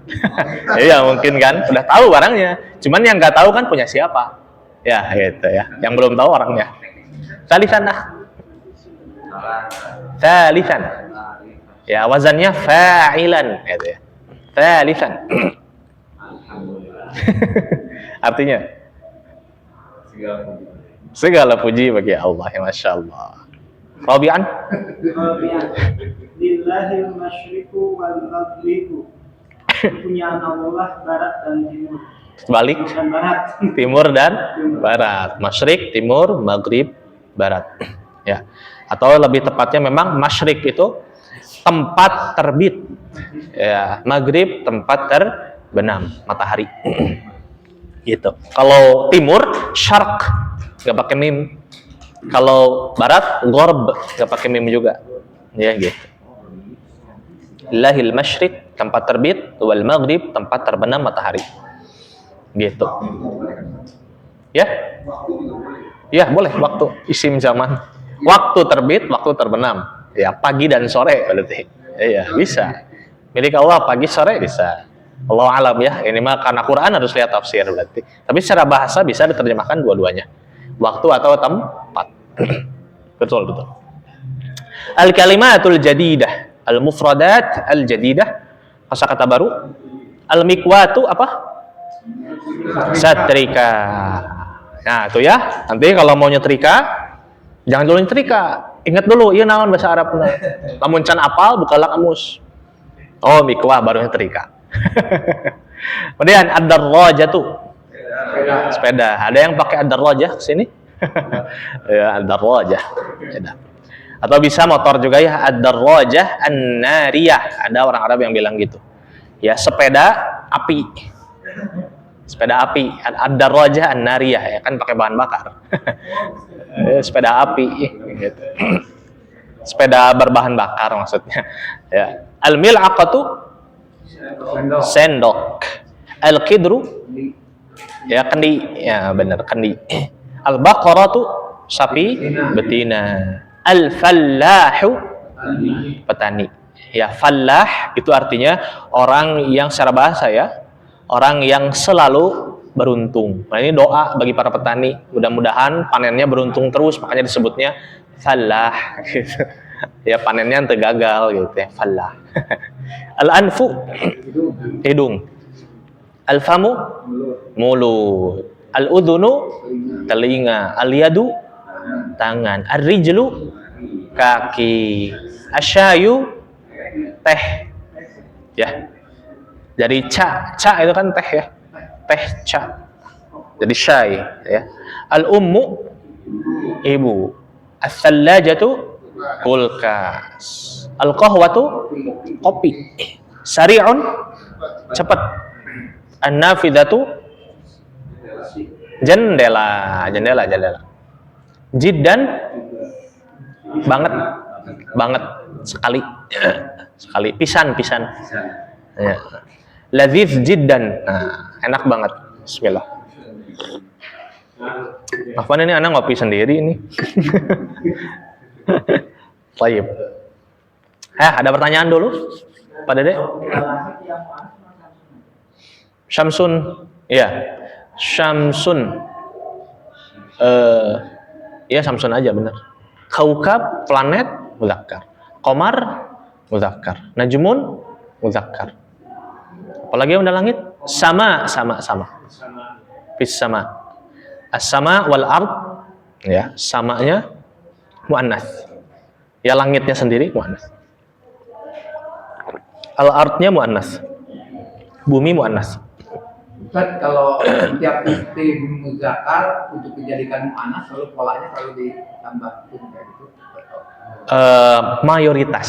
Iya, mungkin kan. Udah tahu barangnya. Cuman yang nggak tahu kan punya siapa. Ya, gitu ya. Yang belum tahu orangnya. Salisan lah. Salisan. Ya, wazannya fa'ilan, gitu ya. Salisan. Artinya segala puji bagi Allah, ya Masya Allah. Rabi'an? Lillahil masyriqu wal maghribu. Punya Allah barat dan timur. Balik. Dan barat. Timur dan barat. Masyrik, timur, maghrib, barat. Ya. Atau lebih tepatnya memang masyrik itu tempat terbit. Ya, maghrib tempat terbenam matahari. Gitu. Kalau timur syarq enggak pakai mim. Kalau barat gharb enggak pakai mim juga. Ya gitu. Lahil masyriq tempat terbit, wal maghrib tempat terbenam matahari. Gitu. Ya? Ya, boleh waktu isim zaman. Waktu terbit, waktu terbenam. Ya, pagi dan sore berarti. Iya, bisa. Milik Allah pagi sore bisa. Allah alam ya. Ini mah karena Quran harus lihat tafsir berarti. Tapi secara bahasa bisa diterjemahkan dua-duanya. Waktu atau tempat. Betul. Al-kalimatul jadidah, al-mufradat al-jadidah, kosakata baru. Al-mikwatu apa? Satrika. Nah, itu ya. Nanti kalau mau nyetrika, jangan dulu nyetrika. Ingat dulu, iya naon bahasa Arab. Lamun can apal, bukalah kamus. Oh, mikwah baru nyetrika. Kemudian ad-darrajatu. Sepeda. Ada yang pakai ad-darrajah sini? Ya, ad-darrajah. Sepeda. Atau bisa motor juga ya, ad-darrajah an-nariyah. Ada orang Arab yang bilang gitu. Ya, sepeda api. Sepeda api, ad-darajah an-nariyah ya kan pakai bahan bakar. Sepeda api gitu. Sepeda berbahan bakar maksudnya. Ya. Al-mil'aqatu sendok. Al-qidru ya kendi. Ya benar kendi. Al-baqaratu sapi betina. Al-fallahu petani. Ya, fallah itu artinya orang yang secara bahasa ya, orang yang selalu beruntung. Nah, ini doa bagi para petani. Mudah-mudahan panennya beruntung terus, makanya disebutnya fallah gitu. Ya panennya ente gagal gitu ya, fallah. Al-anfu hidung. Al-famu mulut. Al-udhunu telinga. Al-yadu tangan. Ar-rijlu kaki. Asyayu teh. Ya. Jadi ca itu kan teh ya. Teh ca. Jadi syai ya. Al-ummu ibu. As-sallajatu kulkas. Al-qahwatu kopi. Sari'un cepat. An-nafidatu jendela. Jiddan banget sekali. Sekali pisan. Ya. Laziz jiddan. Nah, enak banget. Bismillah. Afwan ini anak ngopi sendiri ini. Baik. Ada pertanyaan dulu, Pak Dede? Syamsun, iya. Syamsun. Ya Syamsun aja benar. Kaukab planet muzakkar. Qamar muzakkar. Najmun muzakkar. Apalagi yang udah langit? Sama. Fis sama. As-sama wal ard ya, samanya muannas. Ya langitnya sendiri muannas. Al-ardnya muannas. Bumi muannas. Ustaz, kalau tiap isim muzakkar untuk dijadikan muannas selalu polanya selalu ditambah kayak gitu. Mayoritas,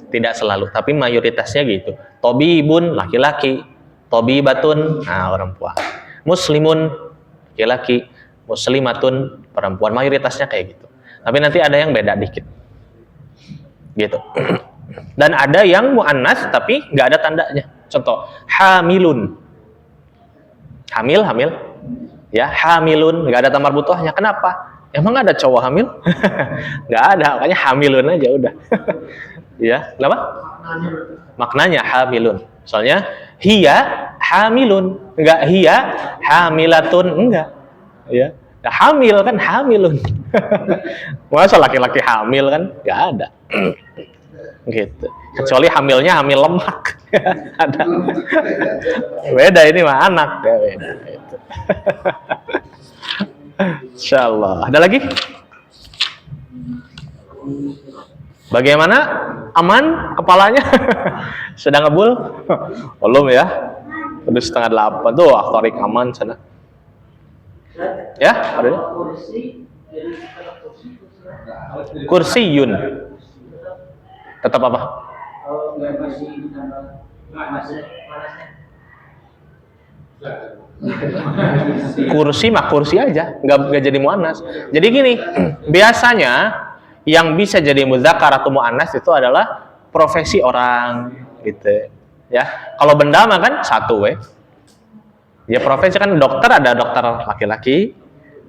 tidak selalu, tapi mayoritasnya gitu. Tobibun laki-laki, tobibatun perempuan. Muslimun laki-laki, muslimatun perempuan. Mayoritasnya kayak gitu. Tapi nanti ada yang beda dikit. Gitu. Dan ada yang muannas tapi nggak ada tandanya. Contoh, hamilun. Hamil. Ya, hamilun nggak ada tamar butuhnya. Kenapa? Emang ada cowok hamil? Nggak ada, makanya hamilun aja udah. Ya, kenapa? Maknanya hamilun. Soalnya hiya hamilun, enggak hiya hamilatun, enggak. Ya. Nah, hamil kan hamilun. Masa laki-laki hamil kan? Nggak ada. Gitu. Kecuali hamilnya hamil lemak. Ada. Beda ini mah anak ya beda. Gitu. Insyaallah. Ada lagi? Bagaimana? Aman kepalanya? Sedang ngebul? Belum ya? Udah 7:30 tuh, aktorik aman sana. Ya, ada. Kursiyun. Tetap apa? Kursi mah kursi aja, nggak jadi muannas. Jadi gini, biasanya yang bisa jadi muzakkar atau muannas itu adalah profesi orang, gitu. Ya, kalau benda mah kan satu, ya profesi kan dokter ada dokter laki-laki,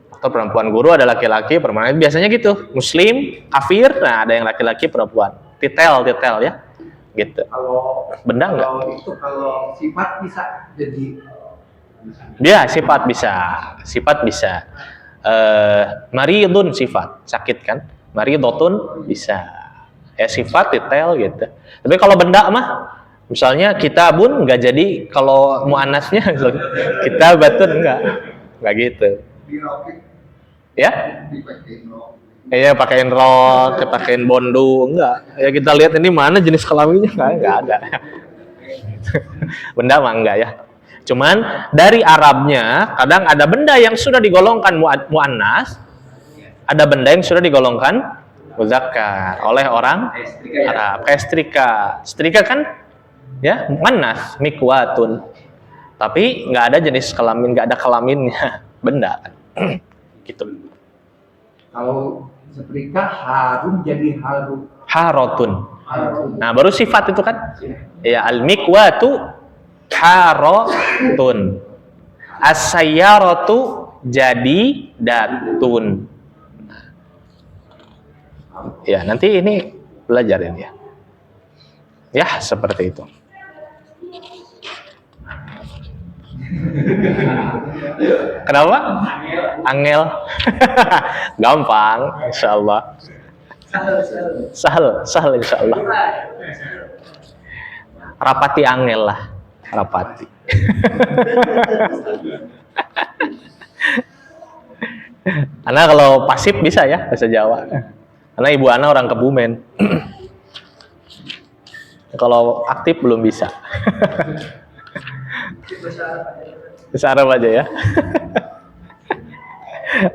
dokter perempuan, guru ada laki-laki, perempuan. Biasanya gitu. Muslim, kafir, nah ada yang laki-laki, perempuan. Titel ya, gitu. Kalau benda enggak? Kalau sifat bisa jadi. Ya, sifat bisa. Maridun sifat, sakit kan? Maridotun bisa. Ya sifat detail gitu. Tapi kalau benda mah, misalnya kitabun nggak jadi, kalau muannasnya kitabatun nggak gitu. Ya? Iya pakein rok, pakein bondu, enggak. Ya kita lihat ini mana jenis kelaminnya, enggak ada. Benda mah enggak ya. Cuman dari Arabnya kadang ada benda yang sudah digolongkan muannas, ada benda yang sudah digolongkan muzakkar oleh orang Arab. Kayak setrika. Setrika kan ya muannas, mikwatun. Tapi nggak ada jenis kelamin, nggak ada kelaminnya, benda kan. Gitu. Kalau setrika harum jadi harum. Harotun. Harum. Nah, baru sifat itu kan? Ya, al-mikwatu harotun. As-sayyaratu jadi datun. Ya, nanti ini belajarin ya. Ya, seperti itu. Kenapa? Angel. Gampang, insyaallah. Sahal insyaallah. Rapati angel lah, rapati. Ana kalau pasif bisa ya bahasa Jawa. Karena ibu Ana orang Kebumen. Kalau aktif belum bisa. Bisa Arab aja ya.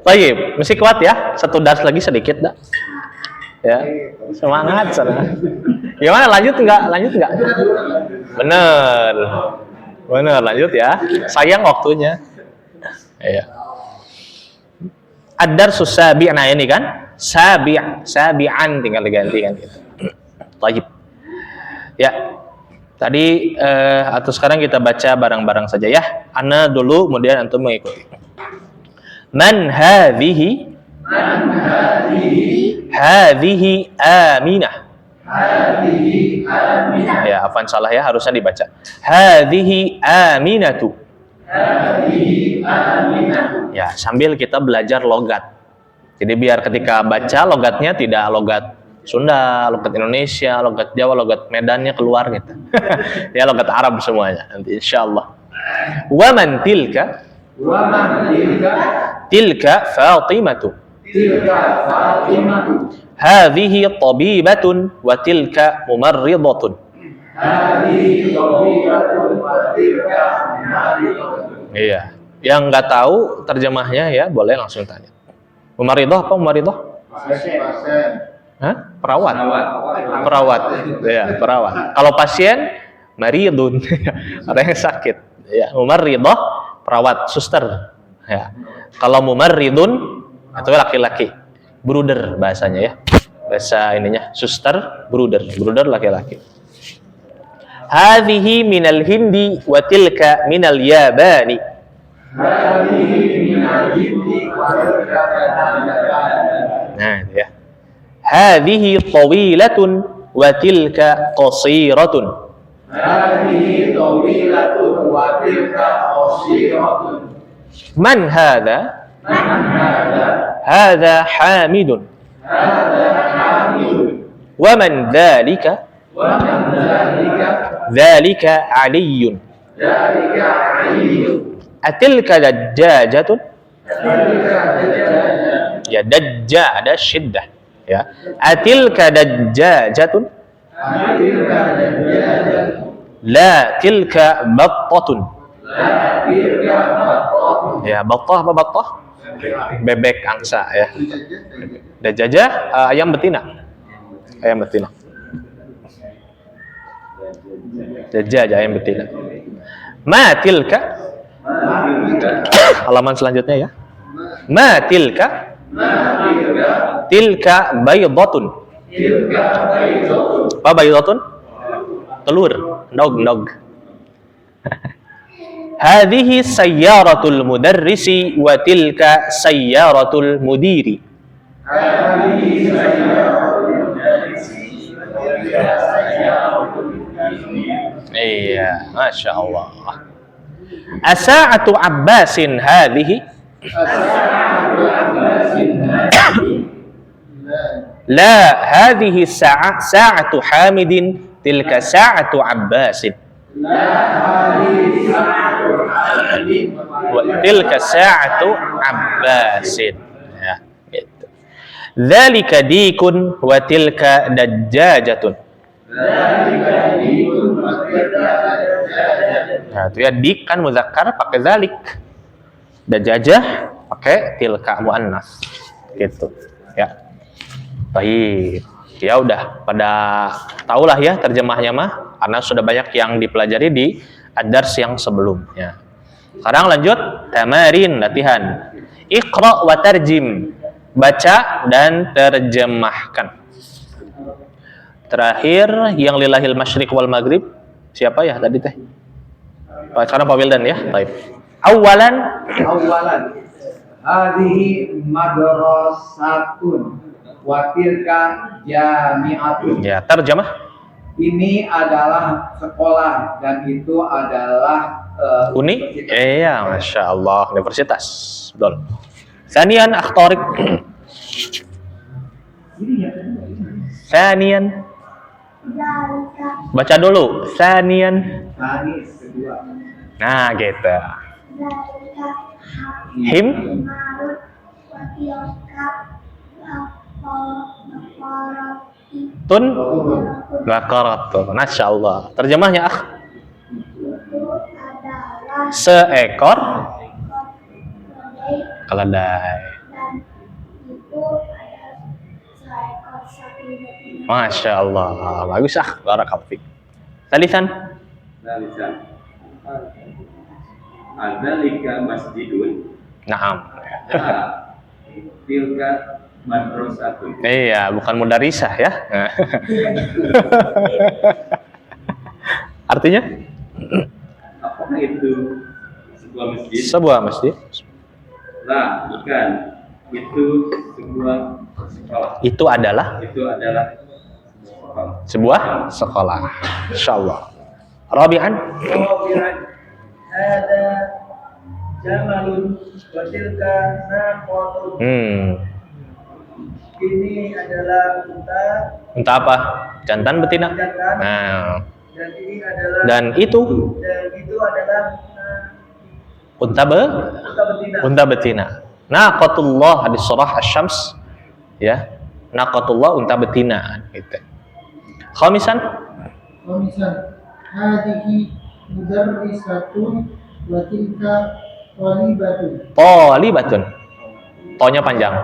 Baik, mesti kuat ya. Satu dars lagi sedikit dah. Ya, semangat sana. Gimana lanjut enggak? Lanjut enggak? Bener. Bener, lanjut ya. Sayang waktunya. Iya. Ad-darsus sabi', nah ini kan sabi'an tinggal diganti kan gitu. Baik. Ya. Tadi atau sekarang kita baca bareng-bareng saja ya. Ana dulu kemudian antum mengikuti. Man hadhihi? Man hadhihi? Hadhihi Aminah. Hadhihi Aminah. Ya, apaan salah ya, harusnya dibaca. Hadhihi Aminatu. Hadhihi Aminah. Ya, sambil kita belajar logat. Jadi biar ketika baca logatnya tidak logat Sunda, logat Indonesia, logat Jawa, logat Medannya keluar gitu. Ya, logat Arab semuanya nanti insyaallah. Wa man tilka? Wa man tilka? Tilka Fatimatu. Tilka Fatimatu. Hadhihi tabibatun wa tilka mumarridatun. Hadhihi tabibatun wa tilka mumarridatun. Iya. Yang nggak tahu terjemahnya ya boleh langsung tanya. Mumarridah apa mumarridah? Pasien. Hah? Perawat. Perawat. Ya, perawat. Kalau pasien maridun, orang yang sakit. Ya, mumarridah perawat, suster. Ya. Kalau mumarridun itu laki-laki. Bruder bahasanya ya. Bahasa ininya suster, bruder. Bruder laki-laki. Hadhihi minal Hindi wa tilka minal Yabani. Hadhihi minal Hindi wa tilka minal Yabani. Nah, ya. Hadhihi tawilatun wa tilka qasiratun. Hadhihi tawilatun wa tilka qasiratun. Man hadha? Man hadha? Hadha Hamidun. Hadha Hamidun. Wa man dhalika? Wa man dhalika? Dhalika Aliyun. Dhalika Aliyun. Atilka dajjajatun? Tilka dajjajatun. Ya, dajja ada syiddah. Ya. Atilka dajjajatun? Tilka dajjajatun. La tilka battatun. La tilka battatun. Ya, battah apa battah? Bebek angsa ya. Dajjajah ayam betina. Ayam betina. Dajjajah ayam betina. Ma tilka? Halaman selanjutnya ya. Ma tilka? Tilka baydatun. Tilka baydatun. Apa baydatun? Telur. Nog. Hadhihi sayyaratul mudarrisi wa tilka sayyaratul mudiri. Hadhihi sayyaratul mudarrisi wa tilka sayyaratul mudiri. Iya, Masya Allah. Asa'atu Abbasin hadhihi? La, hadhihi sa'atu Hamidin, tilka sa'atu Abbasin. Wa tilka sa'atu Abbasin. Ya, gitu. Dzalika dikun wa tilka dajjajatun. Nah, itu ya dik kan muzakkar pakai dzalik. Dajjajah pakai tilka muannas. Gitu. Ya. Baik. Ya udah pada tahulah ya terjemahnya mah karena sudah banyak yang dipelajari di ad-dars yang sebelumnya. Sekarang lanjut tamarin, latihan. Iqra wa tarjim, baca dan terjemahkan. Terakhir yang lillahil masyriq wal maghrib, siapa ya tadi teh? Sekarang Pak Wildan ya. Baik. Awalan hadhihi madrasatun wa tilka jami'atun. Ya, terjemah. Ini adalah sekolah dan itu adalah Uni? Iya, Masya Allah, universitas. Betul. Sanian akhtarik. Sanian. Baca dulu. Sanian. tani kedua. Nah, gitu. Him. Tun. Baqaratun. Masya Allah. Terjemahnya akh. Seekor keledai. Masya Allah, bagus ah, barakallahu fiik. Talisan. Adzalika masjidun. Naam. Tilka madrasatun. Iya, bukan mudarisah ya. Artinya? Apakah itu sebuah masjid? Sebuah masjid. Nah, bukan. Itu sebuah sekolah. Itu adalah sekolah. sebuah sekolah. Insyaallah. Rabi'an. Ada jamalun wa tilka naqatun. Ini adalah unta Unta apa? Jantan betina. jantan Nah, dan ini adalah dan itu adalah unta unta betina. unta betina. Naqatullah di surah Asy-Syams ya. Naqatullah unta betina gitu. Khamisan. Komisan hadhihi mudarrisatun wa tilka talibatun. Talibatun. Tonya panjang.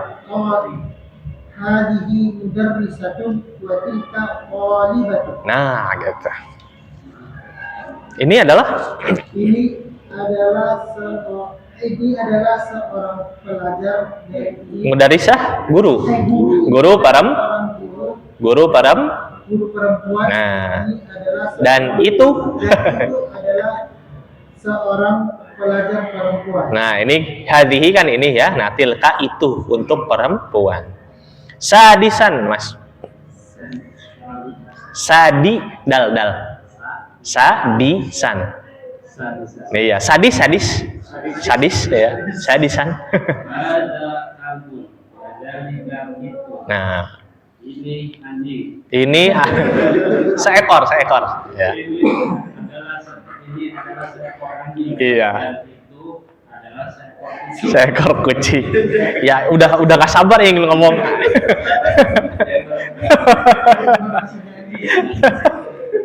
Hadhihi mudarrisatun wa tilka talibatun. Nah, gitu. Ini adalah Ini adalah seorang pelajar dari mudarisah, guru. Guru guru perempuan. Nah, Ini adalah dan itu adalah seorang pelajar perempuan. nah, ini hadhihi kan ini ya. Nah, tilka itu untuk perempuan. Sadisan, Mas. Sadi dal. Sadisan. Iya, sadis ya. Sadisan. Ada kabut. Dari itu. Nah, Ini anjing. ini seekor ya. Ini adalah seekor anjing. Iya. Dan itu adalah seekor kucing. Seekor kucing. Ya, udah gak sabar ya ingin ngomong.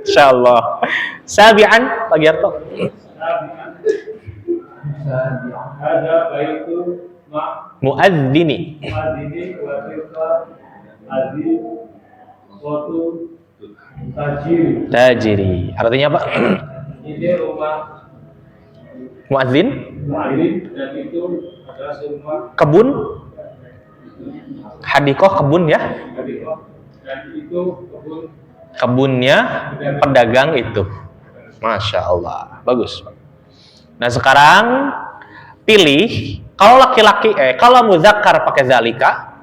Insyaallah. Sabi'an, Pak Giarto. Ada baitu Muadzini. ma'adini wa tilka adi suatu tajiri. Tajiri. Artinya apa? Ini rumah Muadzin, mu'adin dan itu adalah semua kebun. Hadikoh kebun ya. dan itu kebun Kebunnya pedagang itu. Masya Allah. Bagus. Nah, sekarang pilih kalau laki-laki kalau muzakkar pakai zalika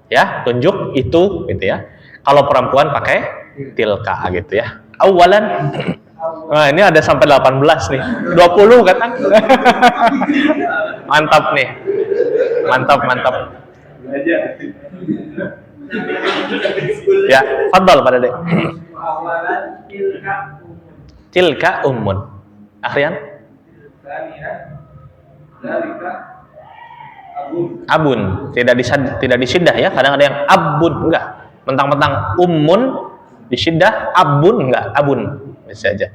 ya, tunjuk itu gitu ya. Kalau perempuan pakai tilka gitu ya. Awalan. Nah, ini ada sampai 18 nih. 20 kan? Mantap nih. Mantap. belajar. Ya, fadhal pada Dek. Awalan Tilka ummun. Akhrian? Abun. Tidak disiddah ya. Kadang ada yang abun, enggak. Mentang-mentang ummun disiddah, abun enggak, abun. Bisa aja.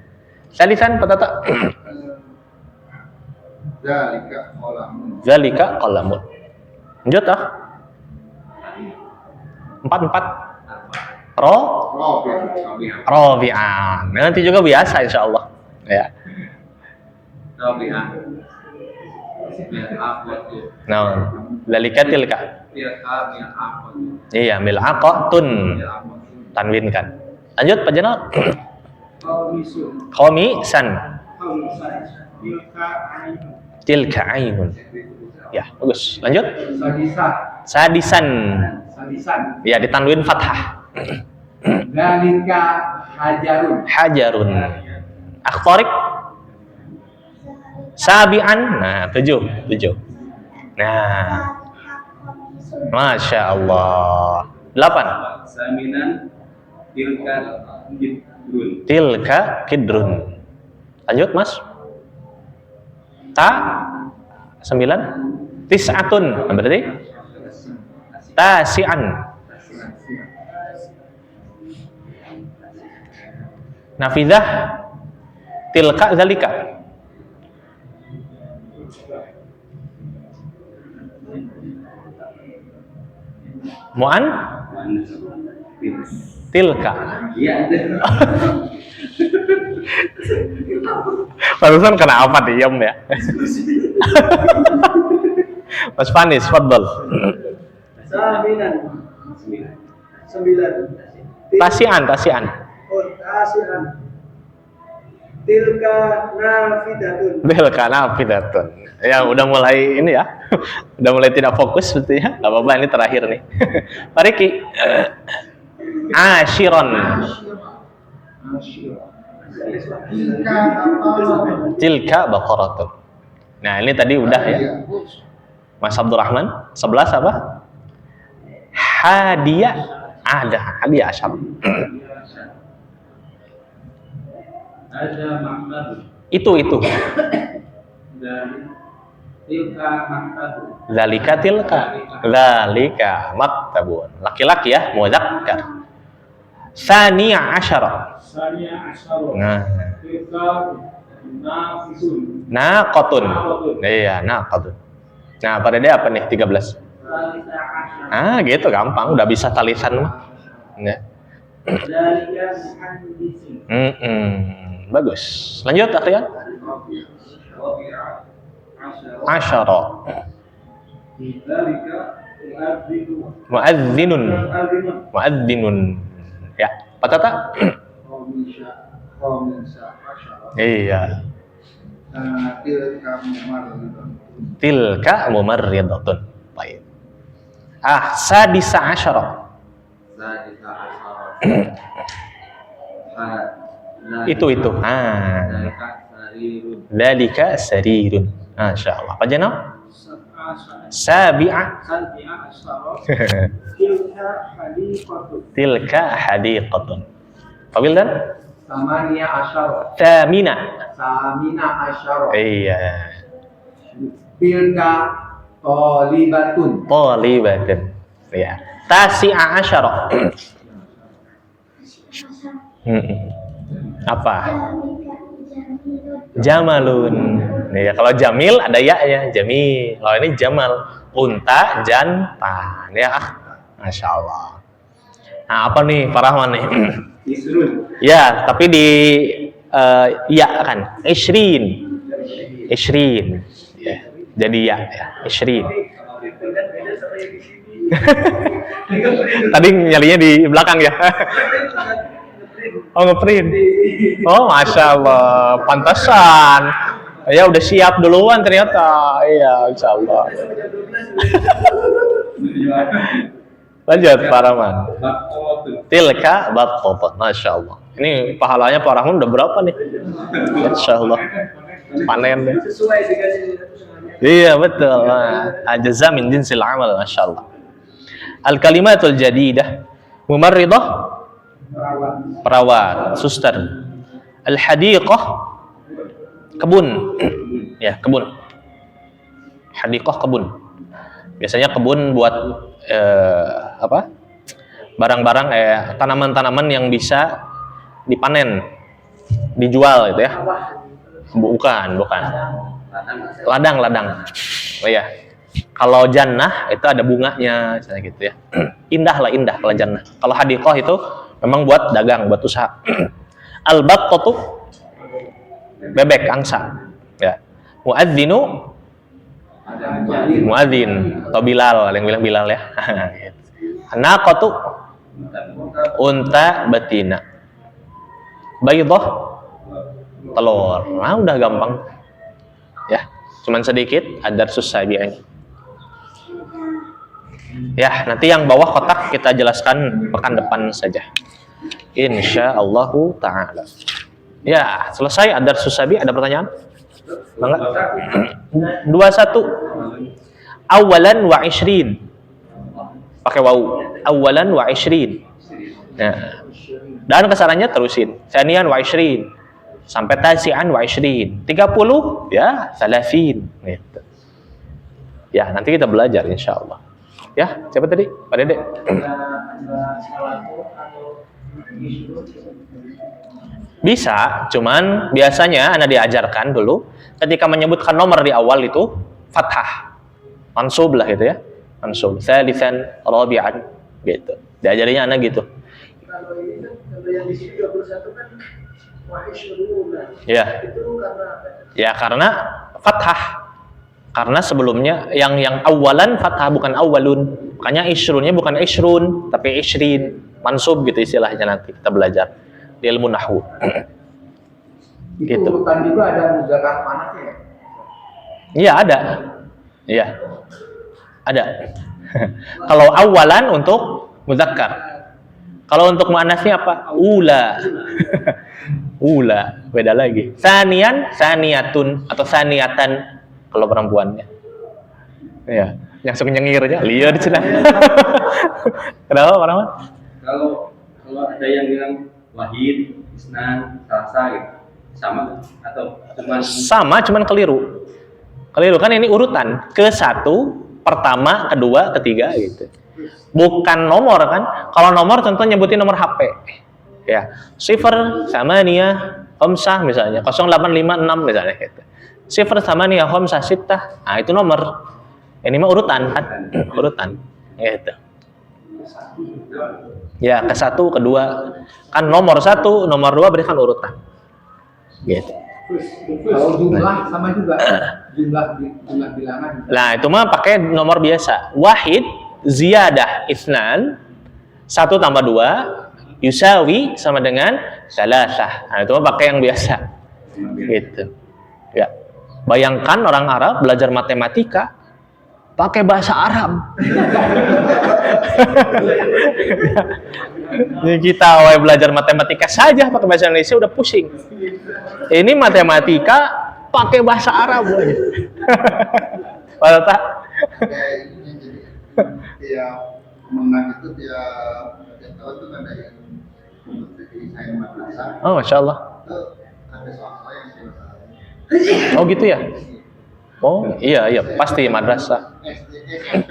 Salisan patata. Zalika qalamun. Lanjut ah. 4. Rabi'an. Nanti juga biasa insyaallah. Ya. Rabi'ah. Mil aqatu. Nah, dzalika tilka. Tilka mil aqatu. Iya, mil'aqatun. Mil aqatu. Tanwinkan. Lanjut Pak Jenal. Qamisun. Khamisan. Khamisan. Tilka ainun. Tilka ainun. Ya, bagus. Lanjut. Sadisah. Sadisan. Sadisan. Ya, ditanwin fathah. Dalika hajarun. Hajarun. Akhtarik. Sabi'an. Nah, 7. Nah, Masya Allah. 8. Saminan tilka kidrun. Tilka kidrun. Lanjut Mas. Ta 9. Tis'atun. Nah, berarti tasi'an. Nafidah. Tilka zalika. Mu'an. Tilka. Iya, ada. Barusan kenapa diem ya? Mas Fanis, fadl. Saminan. 9. Tasian. Oh, tasian. Tilka nafidatun. Tilka nafidatun. Ya udah mulai ini ya. Udah mulai tidak fokus sebetulnya. Gak apa-apa, ini terakhir nih. Pak Riki. Ashiron. Tilka baqaratun. Nah, ini tadi udah ya. Mas Abdurrahman, 11 apa? Hadiah. Ada hadiah asyar. Ada maktadu. Itu. Dan tilka maktadu. Zalika tilka. Zalika maktabun. Laki-laki ya, mudzakkar. Saniya asyara. Sania asyara. Nah, Tilka nafisun. naqatun. Iya, naqatun. Nah, pada dia apa nih? 13. Salisa asyara. Gitu gampang, udah bisa talisan mah. Ya. Dalika muhandisin. Bagus. Lanjut Akhiran. Asyara. Dalika Muadzinun. mu'adzinun. Muadzinun. Ya, Pak Tata? Khamisa asyara. Iya. Tilka mumarridun. Tilka mumarridatun. Baik. Sadisa asyara. Sadisa asyara. Itu. Dalika sarirun. Dzalika sarirun. Masya Allah. Pak Jenal? Sabi'a. Salbi'a asyara. Tilka hadiqatun. Tilka hadiqatun. Pak Wildan? Samania asyara. Thamina. Samina asyara. Iya. Tilka tolibatun. Talibatun. Ya. Tasi'a asyara. Apa? Jamalun. Ya, kalau jamil ada ya-nya, jamil. Kalau ini jamal, unta, jantan. Ya, Masya Allah. Nah, apa nih Pak Rahman nih? Isrun. Ya, tapi di ya kan, Ishrin. Ya, jadi ya, Ishrin. Tadi nyalinya di belakang ya. Oh, ngeprint. Oh, Masya Allah, pantasan. Ya udah siap duluan ternyata. Iya, Insya Allah. Lanjut Pak Rahman. Baqaratun. Tilka baqaratun. Masya Allah. Ini pahalanya Pak Rahman udah berapa nih? Insya Allah. Panen deh. Sesuai dengan Iya betul. Ajza min jinsil amal. Masya Allah. Al-kalimatul jadidah. Mumarridah. Perawat. Suster. Al-hadiqah. Kebun. Ya, kebun. Hadiqah kebun. Biasanya kebun buat apa? Barang-barang tanaman-tanaman yang bisa dipanen, dijual gitu ya. Bukan. Ladang. Oh ya. Kalau jannah itu ada bunganya, misalnya gitu ya. Indah kalau jannah. Kalau hadiqah itu memang buat dagang, buat usaha. Al-baqatu bebek angsa. Ya. Muadzinu muadzin atau Bilal, ada yang bilang Bilal ya. Naqatu unta betina. Baydah telur. Nah, udah gampang. Ya, cuman sedikit ad-darsus sabi'in. Ya, nanti yang bawah kotak kita jelaskan pekan depan saja. Insyaallahu taala. Ya, selesai ad-darsus sabi'. Ada pertanyaan? Bangga? 21. Awalan wa ishrin. Pakai wawu. Awalan wa ishrin. Nah, dan kesarannya terusin. Sanian wa ishrin. Sampai tasi'an wa ishrin. 30, ya, salafin. Gitu. Ya, nanti kita belajar insyaallah. Ya, siapa tadi? Pak Dede. Bisa, cuman biasanya Anda diajarkan dulu ketika menyebutkan nomor di awal itu fathah. Mansub lah gitu ya. Mansub. Tsalitsan, rabi'an gitu. Diajarinya Anda gitu. Kalau ini kan, kalau yang di sini 21 kan wahishruna. Ya. Itu karena Ya, karena fathah. Karena sebelumnya yang awalan fathah bukan awalun. Makanya ishrunnya bukan ishrun, tapi ishrin. Mansub gitu istilahnya, nanti kita belajar di ilmu nahwu. Itu Gitu. urutan juga ada muzakkar muannats ya? Iya, ada. Iya. Ada. Kalau awalan untuk muzakkar. Kalau untuk muannasnya apa? Ula. Ula, beda lagi. Sanian, saniyatun atau saniyatan kalau perempuannya. Iya, yang suka nyengirnya liar di sana. Kenapa, Pak Rahman? Kalau ada yang bilang wahid, isnan, salasa gitu, sama atau Cuman keliru. Keliru kan ini urutan ke satu, pertama, kedua, ketiga gitu. Bukan nomor kan? Kalau nomor tentu nyebutin nomor HP. Ya, 0 sama nia homsah misalnya 0856 misalnya gitu. 0 sama nia homsah sittah. Nah, itu nomor. Ini mah urutan kan? Urutan. Gitu. Ya, ke satu, kedua. Kan nomor 1, nomor 2 berikan urutan. Gitu. Kalau jumlah sama juga. Jumlah bilangan. Nah, itu mah pakai nomor biasa. Wahid, ziyadah, isnan, 1 tambah 2, yusawi sama dengan salasah. Nah, itu mah pakai yang biasa. Gitu. Ya. Bayangkan orang Arab belajar matematika pakai bahasa Arab. Kita belajar matematika saja pakai bahasa Indonesia udah pusing. Ini matematika pakai bahasa Arab lagi. Padahal tak. Kayak ini jadi tiap menang itu tiap tahun tuh ada yang untuk jadi saya madrasah Oh, Masya Allah. itu ada soal yang selesai. Oh gitu ya? Oh iya, pasti madrasah. SD, SMP,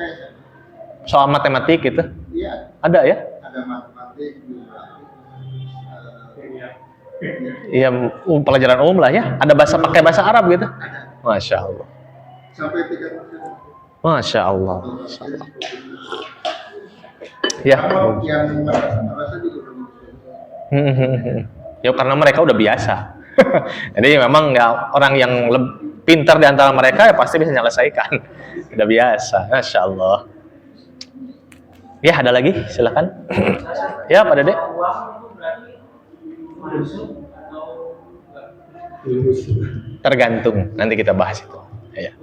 Soal matematik gitu. iya Ada ya? ada matematik, geografi, Iya, pelajaran umum lah ya. Ada pakai bahasa Arab gitu. Masya Allah. sampai 3%. Masya Allah. Ya. Kalau yang madrasah juga belum. Ya karena mereka udah biasa. Jadi memang nggak orang yang pintar di antara mereka ya pasti bisa menyelesaikan. Udah biasa. Masya Allah. Ya, ada lagi? Silakan. Ya, Pak Dede. Tergantung. Nanti kita bahas itu. Ya.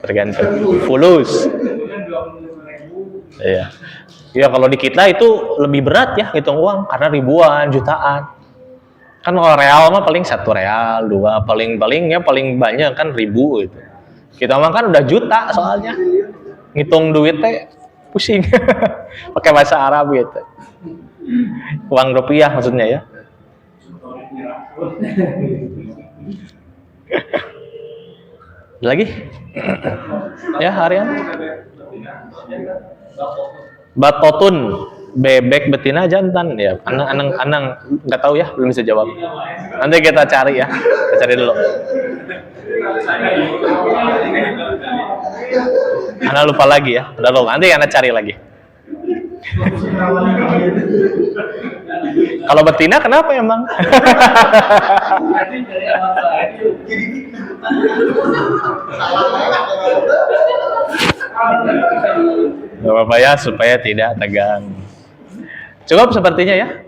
Tergantung. Fulus. Iya. Ya kalau di kita itu lebih berat ya hitung uang karena ribuan, jutaan. Kan kalau real mah paling 1 real, 2, paling-palingnya paling banyak kan 1000 gitu. Kita mah kan udah juta soalnya. Ngitung duit teh pusing. Pakai bahasa Arab gitu. Uang rupiah maksudnya ya. Lagi? Ya, Harian. Batotun, bebek betina jantan ya. Anang nggak tahu ya, belum bisa jawab. Nanti kita cari ya. Kita cari dulu. Ana lupa lagi ya. Udah lupa. Nanti Ana cari lagi. Kalau betina kenapa emang? Berarti dari awal itu Salah lewat. Gak apa-apa ya, supaya tidak tegang. Cukup sepertinya ya.